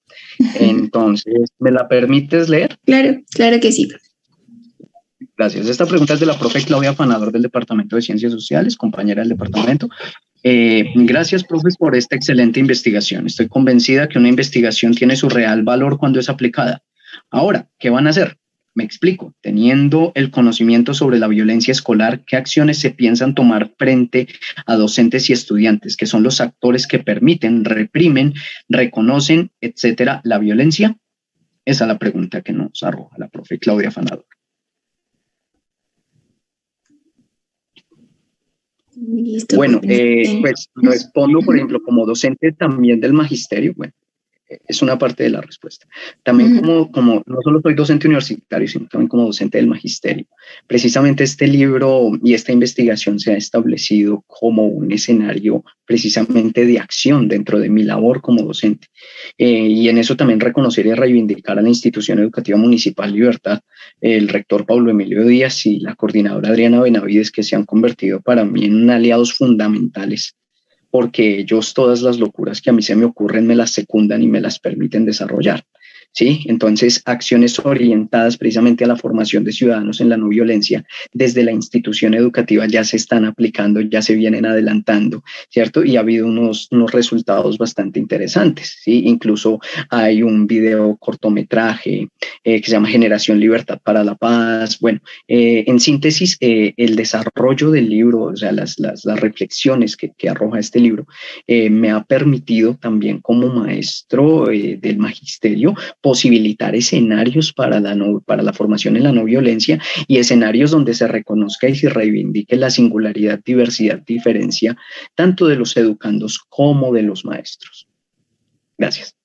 Entonces, ¿me la permites leer? Claro, claro que sí. Gracias. Esta pregunta es de la profe Claudia Fanador del Departamento de Ciencias Sociales, compañera del departamento. Gracias, profes, por esta excelente investigación. Estoy convencida que una investigación tiene su real valor cuando es aplicada. Ahora, ¿qué van a hacer? Me explico. Teniendo el conocimiento sobre la violencia escolar, ¿qué acciones se piensan tomar frente a docentes y estudiantes, que son los actores que permiten, reprimen, reconocen, etcétera, la violencia? Esa es la pregunta que nos arroja la profe Claudia Fanador. Listo, bueno, pues respondo, por ejemplo, como docente también del magisterio. Bueno, es una parte de la respuesta. También como no solo soy docente universitario, sino también como docente del magisterio. Precisamente este libro y esta investigación se ha establecido como un escenario precisamente de acción dentro de mi labor como docente. Y en eso también reconocer y reivindicar a la institución educativa municipal Libertad, el rector Pablo Emilio Díaz y la coordinadora Adriana Benavides, que se han convertido para mí en aliados fundamentales, porque ellos todas las locuras que a mí se me ocurren me las secundan y me las permiten desarrollar, ¿sí? Entonces, acciones orientadas precisamente a la formación de ciudadanos en la no violencia desde la institución educativa ya se están aplicando, ya se vienen adelantando, ¿cierto? Y ha habido unos resultados bastante interesantes, ¿sí? Incluso hay un video cortometraje que se llama Generación Libertad para la Paz. Bueno, en síntesis, el desarrollo del libro, o sea, las reflexiones que arroja este libro, me ha permitido también como maestro del magisterio posibilitar escenarios para la formación en la no violencia y escenarios donde se reconozca y se reivindique la singularidad, diversidad, diferencia, tanto de los educandos como de los maestros. Gracias.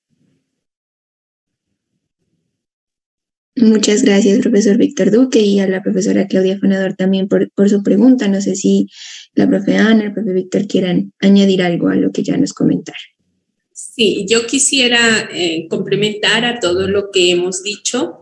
Muchas gracias, profesor Víctor Duque, y a la profesora Claudia Fonador también por su pregunta. No sé si la profe Ana, el profe Víctor quieran añadir algo a lo que ya nos comentaron. Sí, yo quisiera complementar a todo lo que hemos dicho,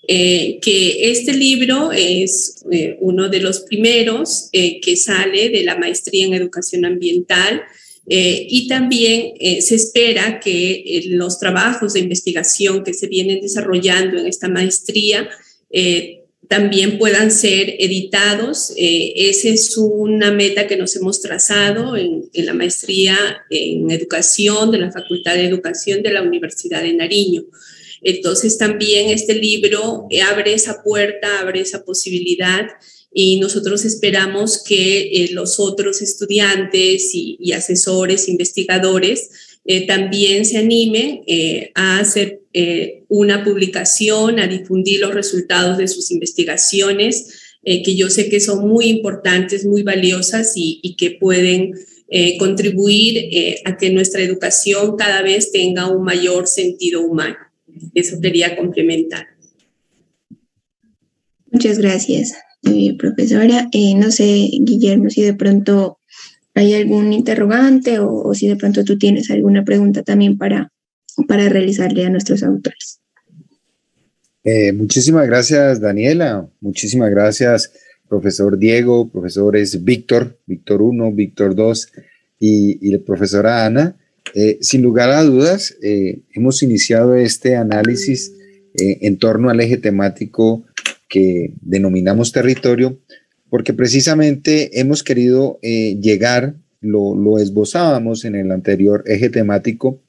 que este libro es uno de los primeros que sale de la maestría en educación ambiental, y también se espera que los trabajos de investigación que se vienen desarrollando en esta maestría también puedan ser editados. Esa es una meta que nos hemos trazado en la maestría en educación de la Facultad de Educación de la Universidad de Nariño. Entonces también este libro abre esa puerta, abre esa posibilidad, y nosotros esperamos que los otros estudiantes y asesores, investigadores, también se animen a hacer una publicación, a difundir los resultados de sus investigaciones, que yo sé que son muy importantes, muy valiosas y que pueden contribuir a que nuestra educación cada vez tenga un mayor sentido humano. Eso quería complementar. Muchas gracias, profesora. No sé, Guillermo, si de pronto hay algún interrogante o si de pronto tú tienes alguna pregunta también para realizarle a nuestros autores. Muchísimas gracias, Daniela. Muchísimas gracias, profesor Diego, profesores Víctor 1, Víctor 2 y la profesora Ana. Sin lugar a dudas, hemos iniciado este análisis en torno al eje temático que denominamos territorio, porque precisamente hemos querido llegar, lo esbozábamos en el anterior eje temático,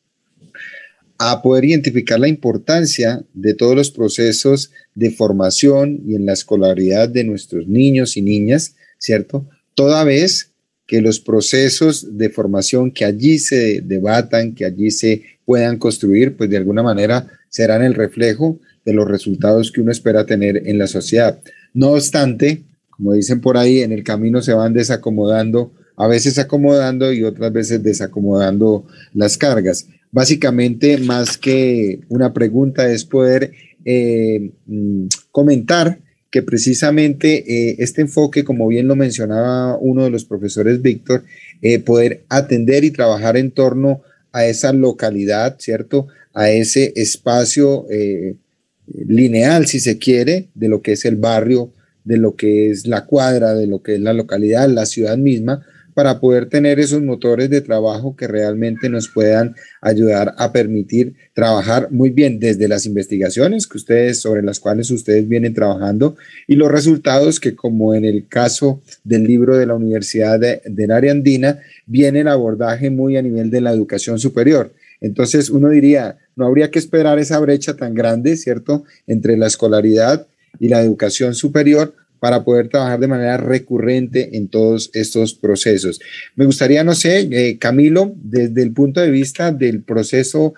a poder identificar la importancia de todos los procesos de formación y en la escolaridad de nuestros niños y niñas, ¿cierto? Toda vez que los procesos de formación que allí se debatan, que allí se puedan construir, pues de alguna manera serán el reflejo de los resultados que uno espera tener en la sociedad. No obstante, como dicen por ahí, en el camino se van desacomodando, a veces acomodando y otras veces desacomodando las cargas. Básicamente, más que una pregunta, es poder comentar que precisamente este enfoque, como bien lo mencionaba uno de los profesores, Víctor, poder atender y trabajar en torno a esa localidad, ¿cierto? A ese espacio lineal, si se quiere, de lo que es el barrio, de lo que es la cuadra, de lo que es la localidad, la ciudad misma, para poder tener esos motores de trabajo que realmente nos puedan ayudar a permitir trabajar muy bien desde las investigaciones sobre las cuales ustedes vienen trabajando y los resultados que, como en el caso del libro de la Universidad del Área Andina, viene el abordaje muy a nivel de la educación superior. Entonces uno diría, no habría que esperar esa brecha tan grande, ¿cierto?, entre la escolaridad y la educación superior para poder trabajar de manera recurrente en todos estos procesos. Me gustaría, no sé, Camilo, desde el punto de vista del proceso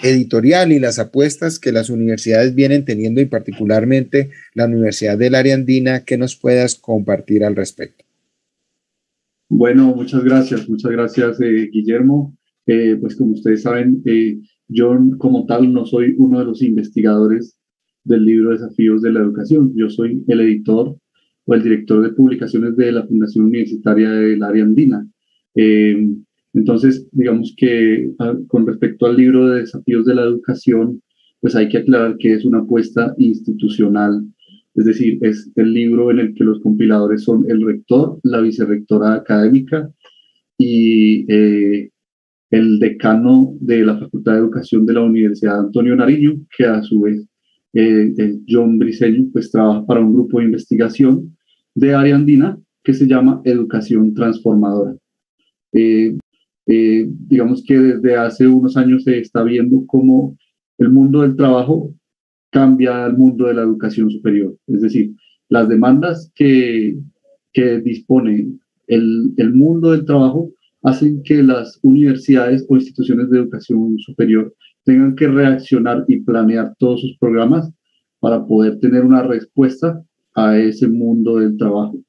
editorial y las apuestas que las universidades vienen teniendo y particularmente la Universidad del Área Andina, ¿qué nos puedas compartir al respecto? Bueno, muchas gracias, Guillermo. Pues como ustedes saben, yo como tal no soy uno de los investigadores del libro Desafíos de la Educación. Yo soy el editor o el director de publicaciones de la Fundación Universitaria del Área Andina. Entonces, digamos que con respecto al libro de Desafíos de la Educación, pues hay que aclarar que es una apuesta institucional, es decir, es el libro en el que los compiladores son el rector, la vicerrectora académica y el decano de la Facultad de Educación de la Universidad Antonio Nariño, que a su vez John Briceño, pues trabaja para un grupo de investigación de Área Andina que se llama Educación Transformadora. Digamos que desde hace unos años se está viendo cómo el mundo del trabajo cambia al mundo de la educación superior. Es decir, las demandas que dispone el mundo del trabajo hacen que las universidades o instituciones de educación superior tengan que reaccionar y planear todos sus programas para poder tener una respuesta a ese mundo del trabajo.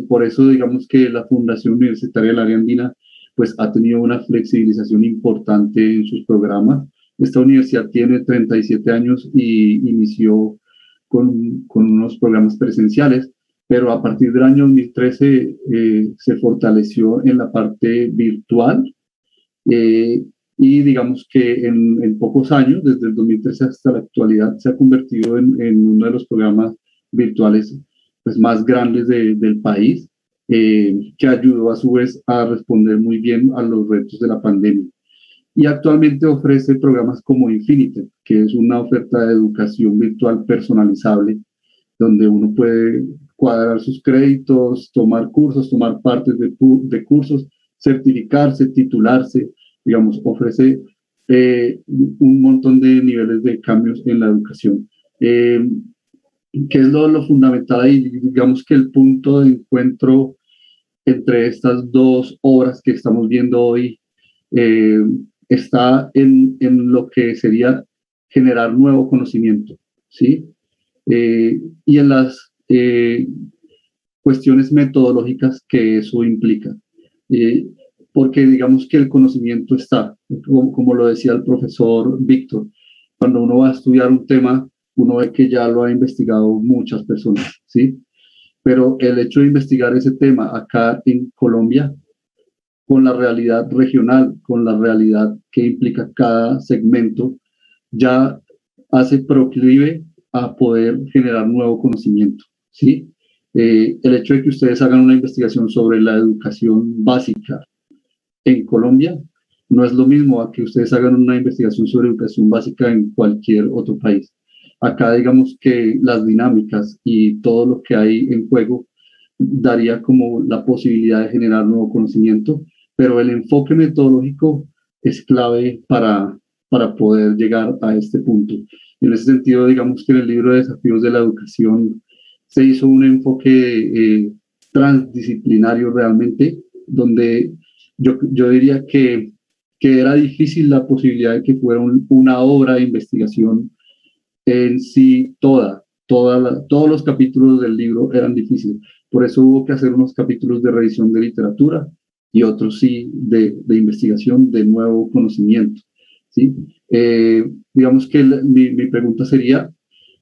Por eso, digamos que la Fundación Universitaria del Área Andina pues, ha tenido una flexibilización importante en sus programas. Esta universidad tiene 37 años y inició con unos programas presenciales, pero a partir del año 2013 se fortaleció en la parte virtual y digamos que en pocos años, desde el 2013 hasta la actualidad, se ha convertido en uno de los programas virtuales pues, más grandes del país, que ayudó a su vez a responder muy bien a los retos de la pandemia. Y actualmente ofrece programas como Infinite, que es una oferta de educación virtual personalizable, donde uno puede cuadrar sus créditos, tomar cursos, tomar partes de cursos, certificarse, titularse, digamos, ofrece un montón de niveles de cambios en la educación. ¿Qué es lo fundamental? Y digamos que el punto de encuentro entre estas dos obras que estamos viendo hoy está en lo que sería generar nuevo conocimiento, ¿sí? Y en las cuestiones metodológicas que eso implica. Porque digamos que el conocimiento está, como lo decía el profesor Víctor, cuando uno va a estudiar un tema, uno ve que ya lo ha investigado muchas personas, ¿sí? Pero el hecho de investigar ese tema acá en Colombia, con la realidad regional, con la realidad que implica cada segmento, ya hace proclive a poder generar nuevo conocimiento, ¿sí? El hecho de que ustedes hagan una investigación sobre la educación básica en Colombia no es lo mismo a que ustedes hagan una investigación sobre educación básica en cualquier otro país. Acá digamos que las dinámicas y todo lo que hay en juego daría como la posibilidad de generar nuevo conocimiento, pero el enfoque metodológico es clave para poder llegar a este punto. En ese sentido, digamos que en el libro de Desafíos de la Educación se hizo un enfoque transdisciplinario realmente, donde yo diría que era difícil la posibilidad de que fuera una obra de investigación en sí todos los capítulos del libro eran difíciles. Por eso hubo que hacer unos capítulos de revisión de literatura y otros sí de investigación de nuevo conocimiento, ¿sí? Digamos que mi pregunta sería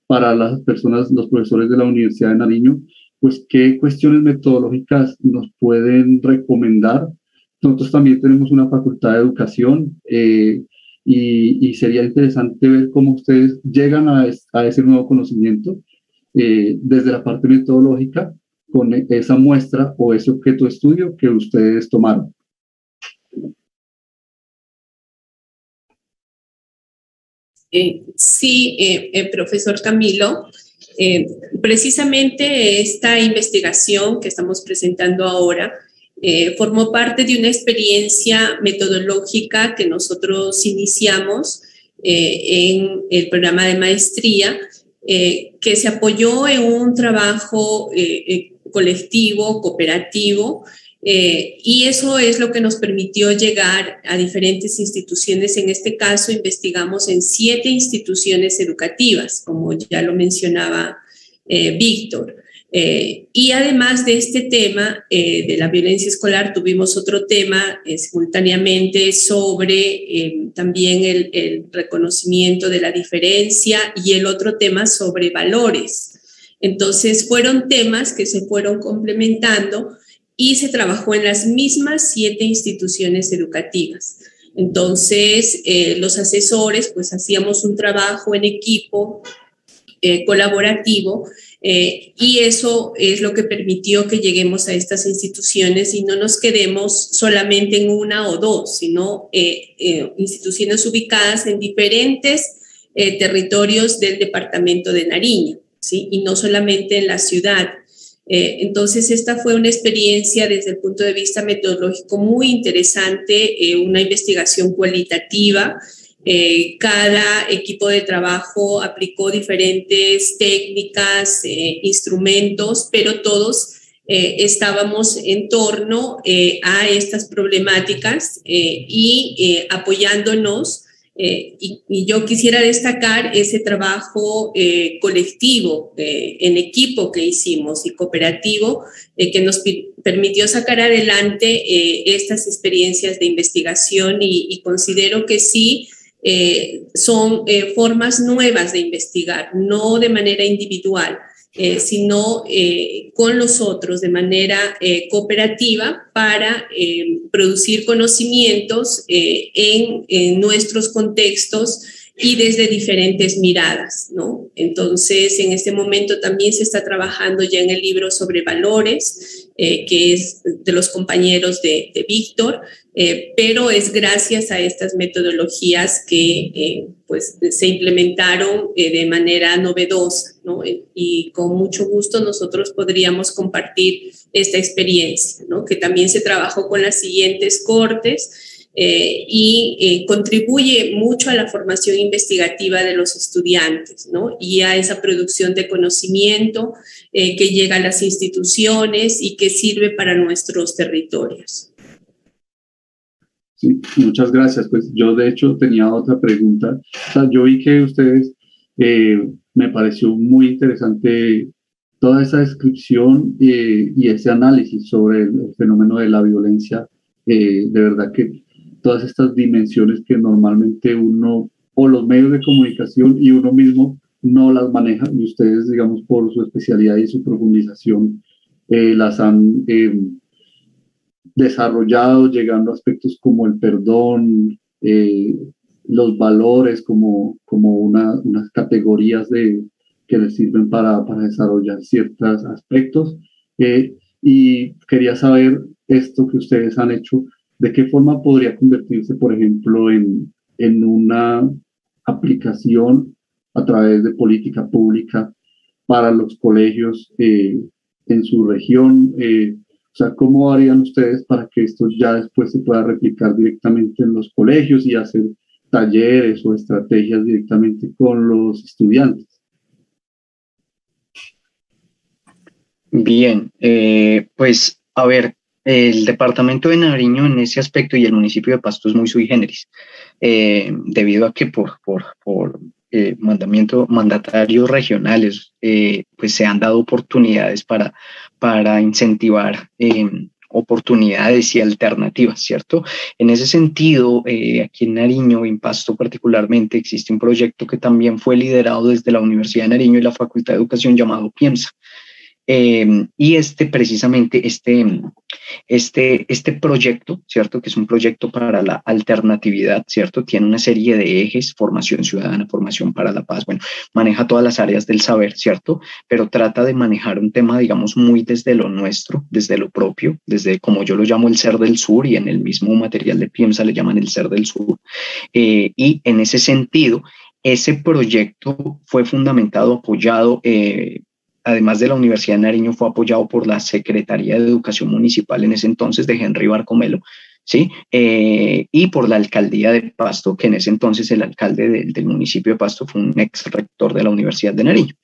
para las personas, los profesores de la Universidad de Nariño, pues qué cuestiones metodológicas nos pueden recomendar. Nosotros también tenemos una facultad de educación y sería interesante ver cómo ustedes llegan a ese nuevo conocimiento desde la parte metodológica con esa muestra o ese objeto de estudio que ustedes tomaron. Sí, profesor Camilo, precisamente esta investigación que estamos presentando ahora formó parte de una experiencia metodológica que nosotros iniciamos en el programa de maestría, que se apoyó en un trabajo colectivo, cooperativo, y eso es lo que nos permitió llegar a diferentes instituciones. En este caso, investigamos en 7 instituciones educativas, como ya lo mencionaba Víctor. Y además de este tema de la violencia escolar, tuvimos otro tema simultáneamente sobre también el reconocimiento de la diferencia y el otro tema sobre valores. Entonces, fueron temas que se fueron complementando y se trabajó en las mismas 7 instituciones educativas. Entonces, los asesores, pues hacíamos un trabajo en equipo colaborativo y eso es lo que permitió que lleguemos a estas instituciones y no nos quedemos solamente en una o dos, sino instituciones ubicadas en diferentes territorios del departamento de Nariño, ¿sí? Y no solamente en la ciudad. Entonces, esta fue una experiencia desde el punto de vista metodológico muy interesante, una investigación cualitativa. Cada equipo de trabajo aplicó diferentes técnicas, instrumentos, pero todos estábamos en torno a estas problemáticas y apoyándonos Y yo quisiera destacar ese trabajo colectivo, en equipo que hicimos y cooperativo, que nos permitió sacar adelante estas experiencias de investigación y considero que sí son formas nuevas de investigar, no de manera individual, sino con los otros de manera cooperativa para producir conocimientos en nuestros contextos y desde diferentes miradas, ¿no? Entonces, en este momento también se está trabajando ya en el libro sobre valores, que es de los compañeros de Víctor, pero es gracias a estas metodologías que pues, se implementaron de manera novedosa, ¿no? Y con mucho gusto nosotros podríamos compartir esta experiencia, ¿no? Que también se trabajó con las siguientes cortes, y contribuye mucho a la formación investigativa de los estudiantes, ¿no? Y a esa producción de conocimiento que llega a las instituciones y que sirve para nuestros territorios. Sí, muchas gracias. Pues yo de hecho tenía otra pregunta. O sea, yo vi que ustedes, me pareció muy interesante toda esa descripción y ese análisis sobre el fenómeno de la violencia. De verdad que todas estas dimensiones que normalmente uno o los medios de comunicación y uno mismo no las maneja, y ustedes, digamos, por su especialidad y su profundización, las han desarrollado, llegando a aspectos como el perdón, los valores como unas categorías que les sirven para desarrollar ciertos aspectos. Y quería saber esto que ustedes han hecho, ¿de qué forma podría convertirse, por ejemplo, en una aplicación a través de política pública para los colegios en su región? O sea, ¿cómo harían ustedes para que esto ya después se pueda replicar directamente en los colegios y hacer talleres o estrategias directamente con los estudiantes? Bien, pues a ver, el departamento de Nariño en ese aspecto y el municipio de Pasto es muy sui generis, debido a que por mandatarios regionales pues se han dado oportunidades para incentivar oportunidades y alternativas, ¿cierto? En ese sentido, aquí en Nariño, en Pasto particularmente, existe un proyecto que también fue liderado desde la Universidad de Nariño y la Facultad de Educación llamado PIEMSA. Y precisamente este proyecto, ¿cierto? Que es un proyecto para la alternatividad, ¿cierto? Tiene una serie de ejes: formación ciudadana, formación para la paz, bueno, maneja todas las áreas del saber, ¿cierto? Pero trata de manejar un tema, digamos, muy desde lo nuestro, desde lo propio, desde, como yo lo llamo, el ser del sur, y en el mismo material de PIEMSA le llaman el ser del sur. Y en ese sentido, ese proyecto fue fundamentado, apoyado, además de la Universidad de Nariño, fue apoyado por la Secretaría de Educación Municipal en ese entonces de Henry Barcomelo, ¿sí? Y por la Alcaldía de Pasto, que en ese entonces el alcalde del municipio de Pasto fue un ex rector de la Universidad de Nariño.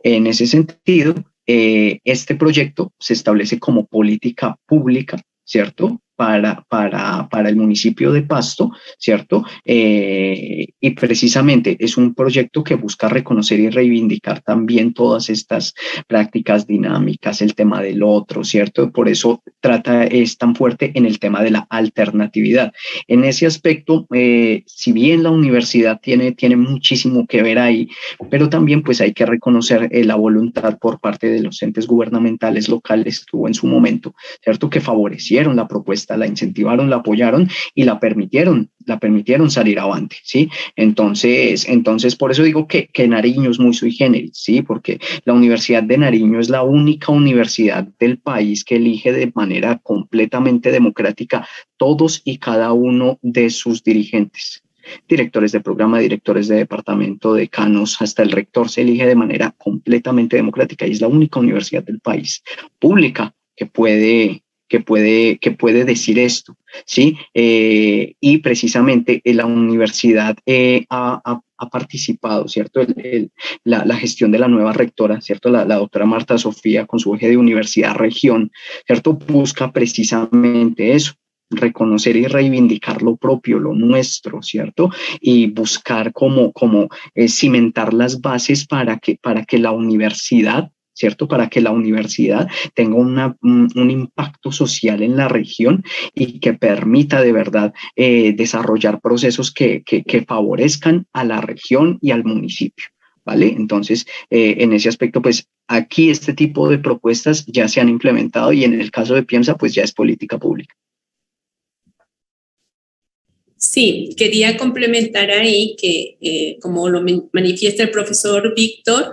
En ese sentido, este proyecto se establece como política pública, ¿cierto? Para el municipio de Pasto, ¿cierto? Y precisamente es un proyecto que busca reconocer y reivindicar también todas estas prácticas dinámicas, el tema del otro, ¿cierto? Por eso es tan fuerte en el tema de la alternatividad. En ese aspecto, si bien la universidad tiene muchísimo que ver ahí, pero también pues hay que reconocer la voluntad por parte de los entes gubernamentales locales que hubo en su momento, ¿cierto? Que favorecieron la propuesta, la incentivaron, la apoyaron y la permitieron salir avante, ¿sí? Entonces por eso digo que Nariño es muy sui generis, ¿sí? Porque la Universidad de Nariño es la única universidad del país que elige de manera completamente democrática todos y cada uno de sus dirigentes. Directores de programa, directores de departamento, decanos, hasta el rector se elige de manera completamente democrática, y es la única universidad del país pública que puede decir esto, ¿sí? Y precisamente la universidad ha participado, ¿cierto? La gestión de la nueva rectora, ¿cierto? La doctora Marta Sofía, con su eje de universidad-región, ¿cierto? Busca precisamente eso, reconocer y reivindicar lo propio, lo nuestro, ¿cierto? Y buscar cómo cimentar las bases para que la universidad, ¿cierto? Para que la universidad tenga un impacto social en la región y que permita de verdad desarrollar procesos que favorezcan a la región y al municipio, ¿vale? Entonces, en ese aspecto, pues aquí este tipo de propuestas ya se han implementado y en el caso de Piensa, pues ya es política pública. Sí, quería complementar ahí que, como lo manifiesta el profesor Víctor,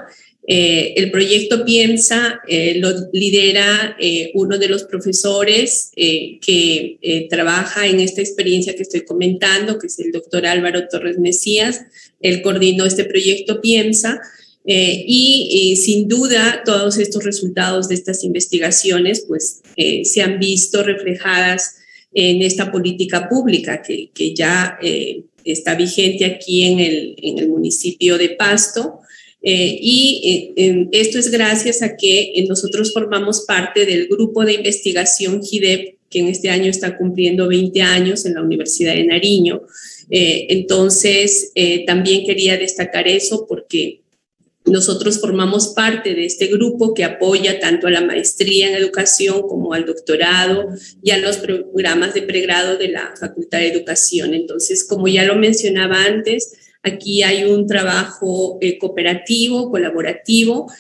el proyecto Piensa lo lidera uno de los profesores que trabaja en esta experiencia que estoy comentando, que es el doctor Álvaro Torres Mesías. Él coordinó este proyecto Piensa y sin duda todos estos resultados de estas investigaciones pues, se han visto reflejadas en esta política pública que ya está vigente aquí en el municipio de Pasto. Esto es gracias a que nosotros formamos parte del grupo de investigación GIDEP, que en este año está cumpliendo 20 años en la Universidad de Nariño. Entonces, también quería destacar eso porque nosotros formamos parte de este grupo que apoya tanto a la maestría en educación como al doctorado y a los programas de pregrado de la Facultad de Educación. Entonces, como ya lo mencionaba antes, aquí hay un trabajo cooperativo, colaborativo,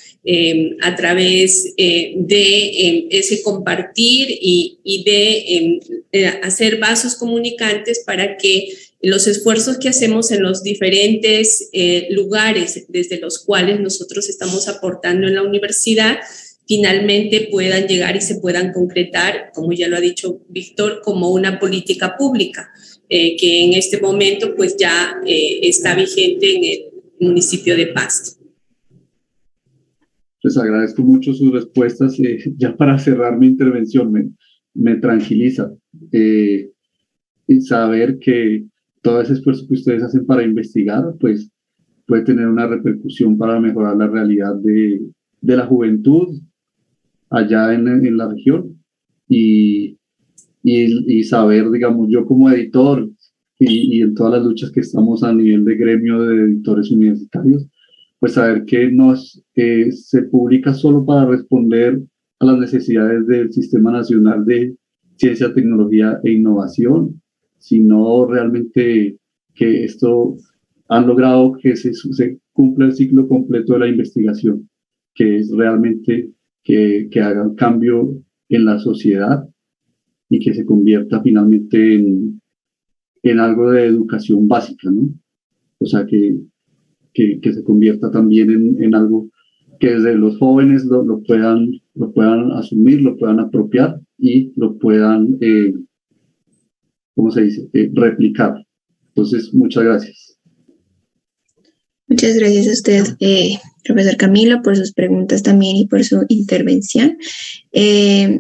a través de ese compartir y de hacer vasos comunicantes para que los esfuerzos que hacemos en los diferentes lugares desde los cuales nosotros estamos aportando en la universidad finalmente puedan llegar y se puedan concretar, como ya lo ha dicho Víctor, como una política pública que en este momento pues ya está vigente en el municipio de Pasto. Les agradezco mucho sus respuestas. Ya para cerrar mi intervención, me tranquiliza saber que todo ese esfuerzo que ustedes hacen para investigar, pues puede tener una repercusión para mejorar la realidad de la juventud allá en la región y saber, digamos, yo como editor y en todas las luchas que estamos a nivel de gremio de editores universitarios, pues saber que se publica solo para responder a las necesidades del Sistema Nacional de Ciencia, Tecnología e Innovación, sino realmente que esto han logrado que se cumpla el ciclo completo de la investigación, que es realmente que haga un cambio en la sociedad y que se convierta finalmente en algo de educación básica, ¿no? O sea, que se convierta también en algo que desde los jóvenes lo puedan asumir, lo puedan apropiar y lo puedan, ¿cómo se dice?, replicar. Entonces, muchas gracias. Muchas gracias a usted, profesor Camilo, por sus preguntas también y por su intervención.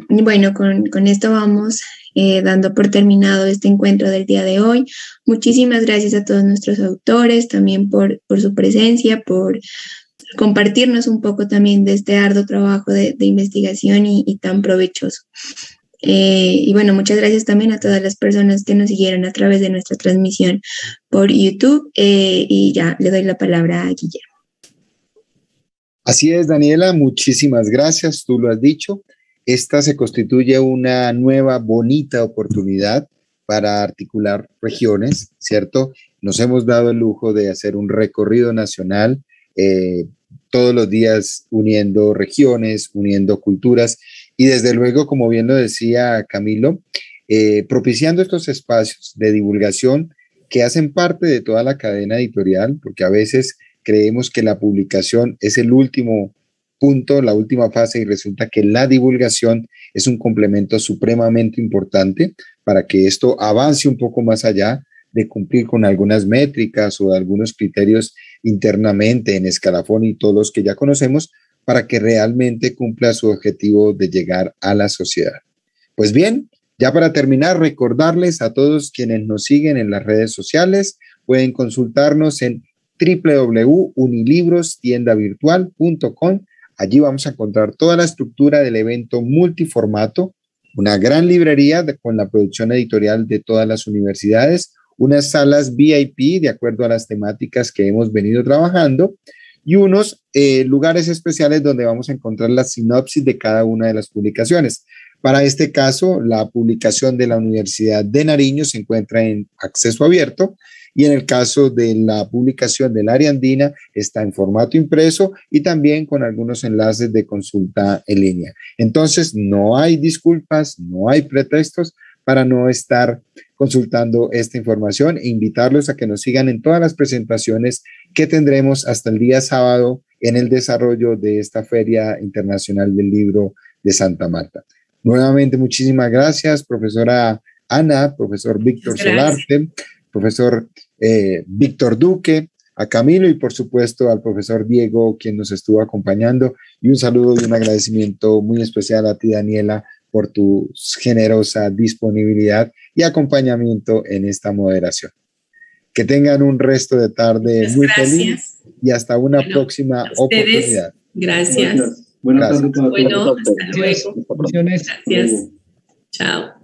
Bueno, con esto vamos dando por terminado este encuentro del día de hoy. Muchísimas gracias a todos nuestros autores, también por su presencia, por compartirnos un poco también de este arduo trabajo de investigación y tan provechoso. Y bueno, muchas gracias también a todas las personas que nos siguieron a través de nuestra transmisión por YouTube y ya le doy la palabra a Guillermo. Así es, Daniela, muchísimas gracias, tú lo has dicho. Esta se constituye una nueva, bonita oportunidad para articular regiones, ¿cierto? Nos hemos dado el lujo de hacer un recorrido nacional todos los días uniendo regiones, uniendo culturas y desde luego, como bien lo decía Camilo, propiciando estos espacios de divulgación que hacen parte de toda la cadena editorial, porque a veces creemos que la publicación es el último punto, la última fase, y resulta que la divulgación es un complemento supremamente importante para que esto avance un poco más allá de cumplir con algunas métricas o algunos criterios internamente en escalafón y todos los que ya conocemos, para que realmente cumpla su objetivo de llegar a la sociedad. Pues bien, ya para terminar, recordarles a todos quienes nos siguen en las redes sociales, pueden consultarnos en www.unilibrostiendavirtual.com. Allí vamos a encontrar toda la estructura del evento multiformato una gran librería con la producción editorial de todas las universidades, unas salas VIP de acuerdo a las temáticas que hemos venido trabajando y unos lugares especiales donde vamos a encontrar la sinopsis de cada una de las publicaciones. Para este caso, la publicación de la Universidad de Nariño se encuentra en acceso abierto y en el caso de la publicación del área andina está en formato impreso y también con algunos enlaces de consulta en línea. Entonces, no hay disculpas, no hay pretextos para no estar consultando esta información e invitarlos a que nos sigan en todas las presentaciones que tendremos hasta el día sábado en el desarrollo de esta Feria Internacional del Libro de Santa Marta. Nuevamente, muchísimas gracias, profesora Ana, profesor Víctor Solarte, profesor Víctor Duque, a Camilo y por supuesto al profesor Diego, quien nos estuvo acompañando, y un saludo y un agradecimiento muy especial a ti, Daniela, por tu generosa disponibilidad y acompañamiento en esta moderación. Que tengan un resto de tarde muy feliz y hasta una próxima oportunidad. Gracias. Buenas tardes. Bueno, hasta luego. Gracias. Chao.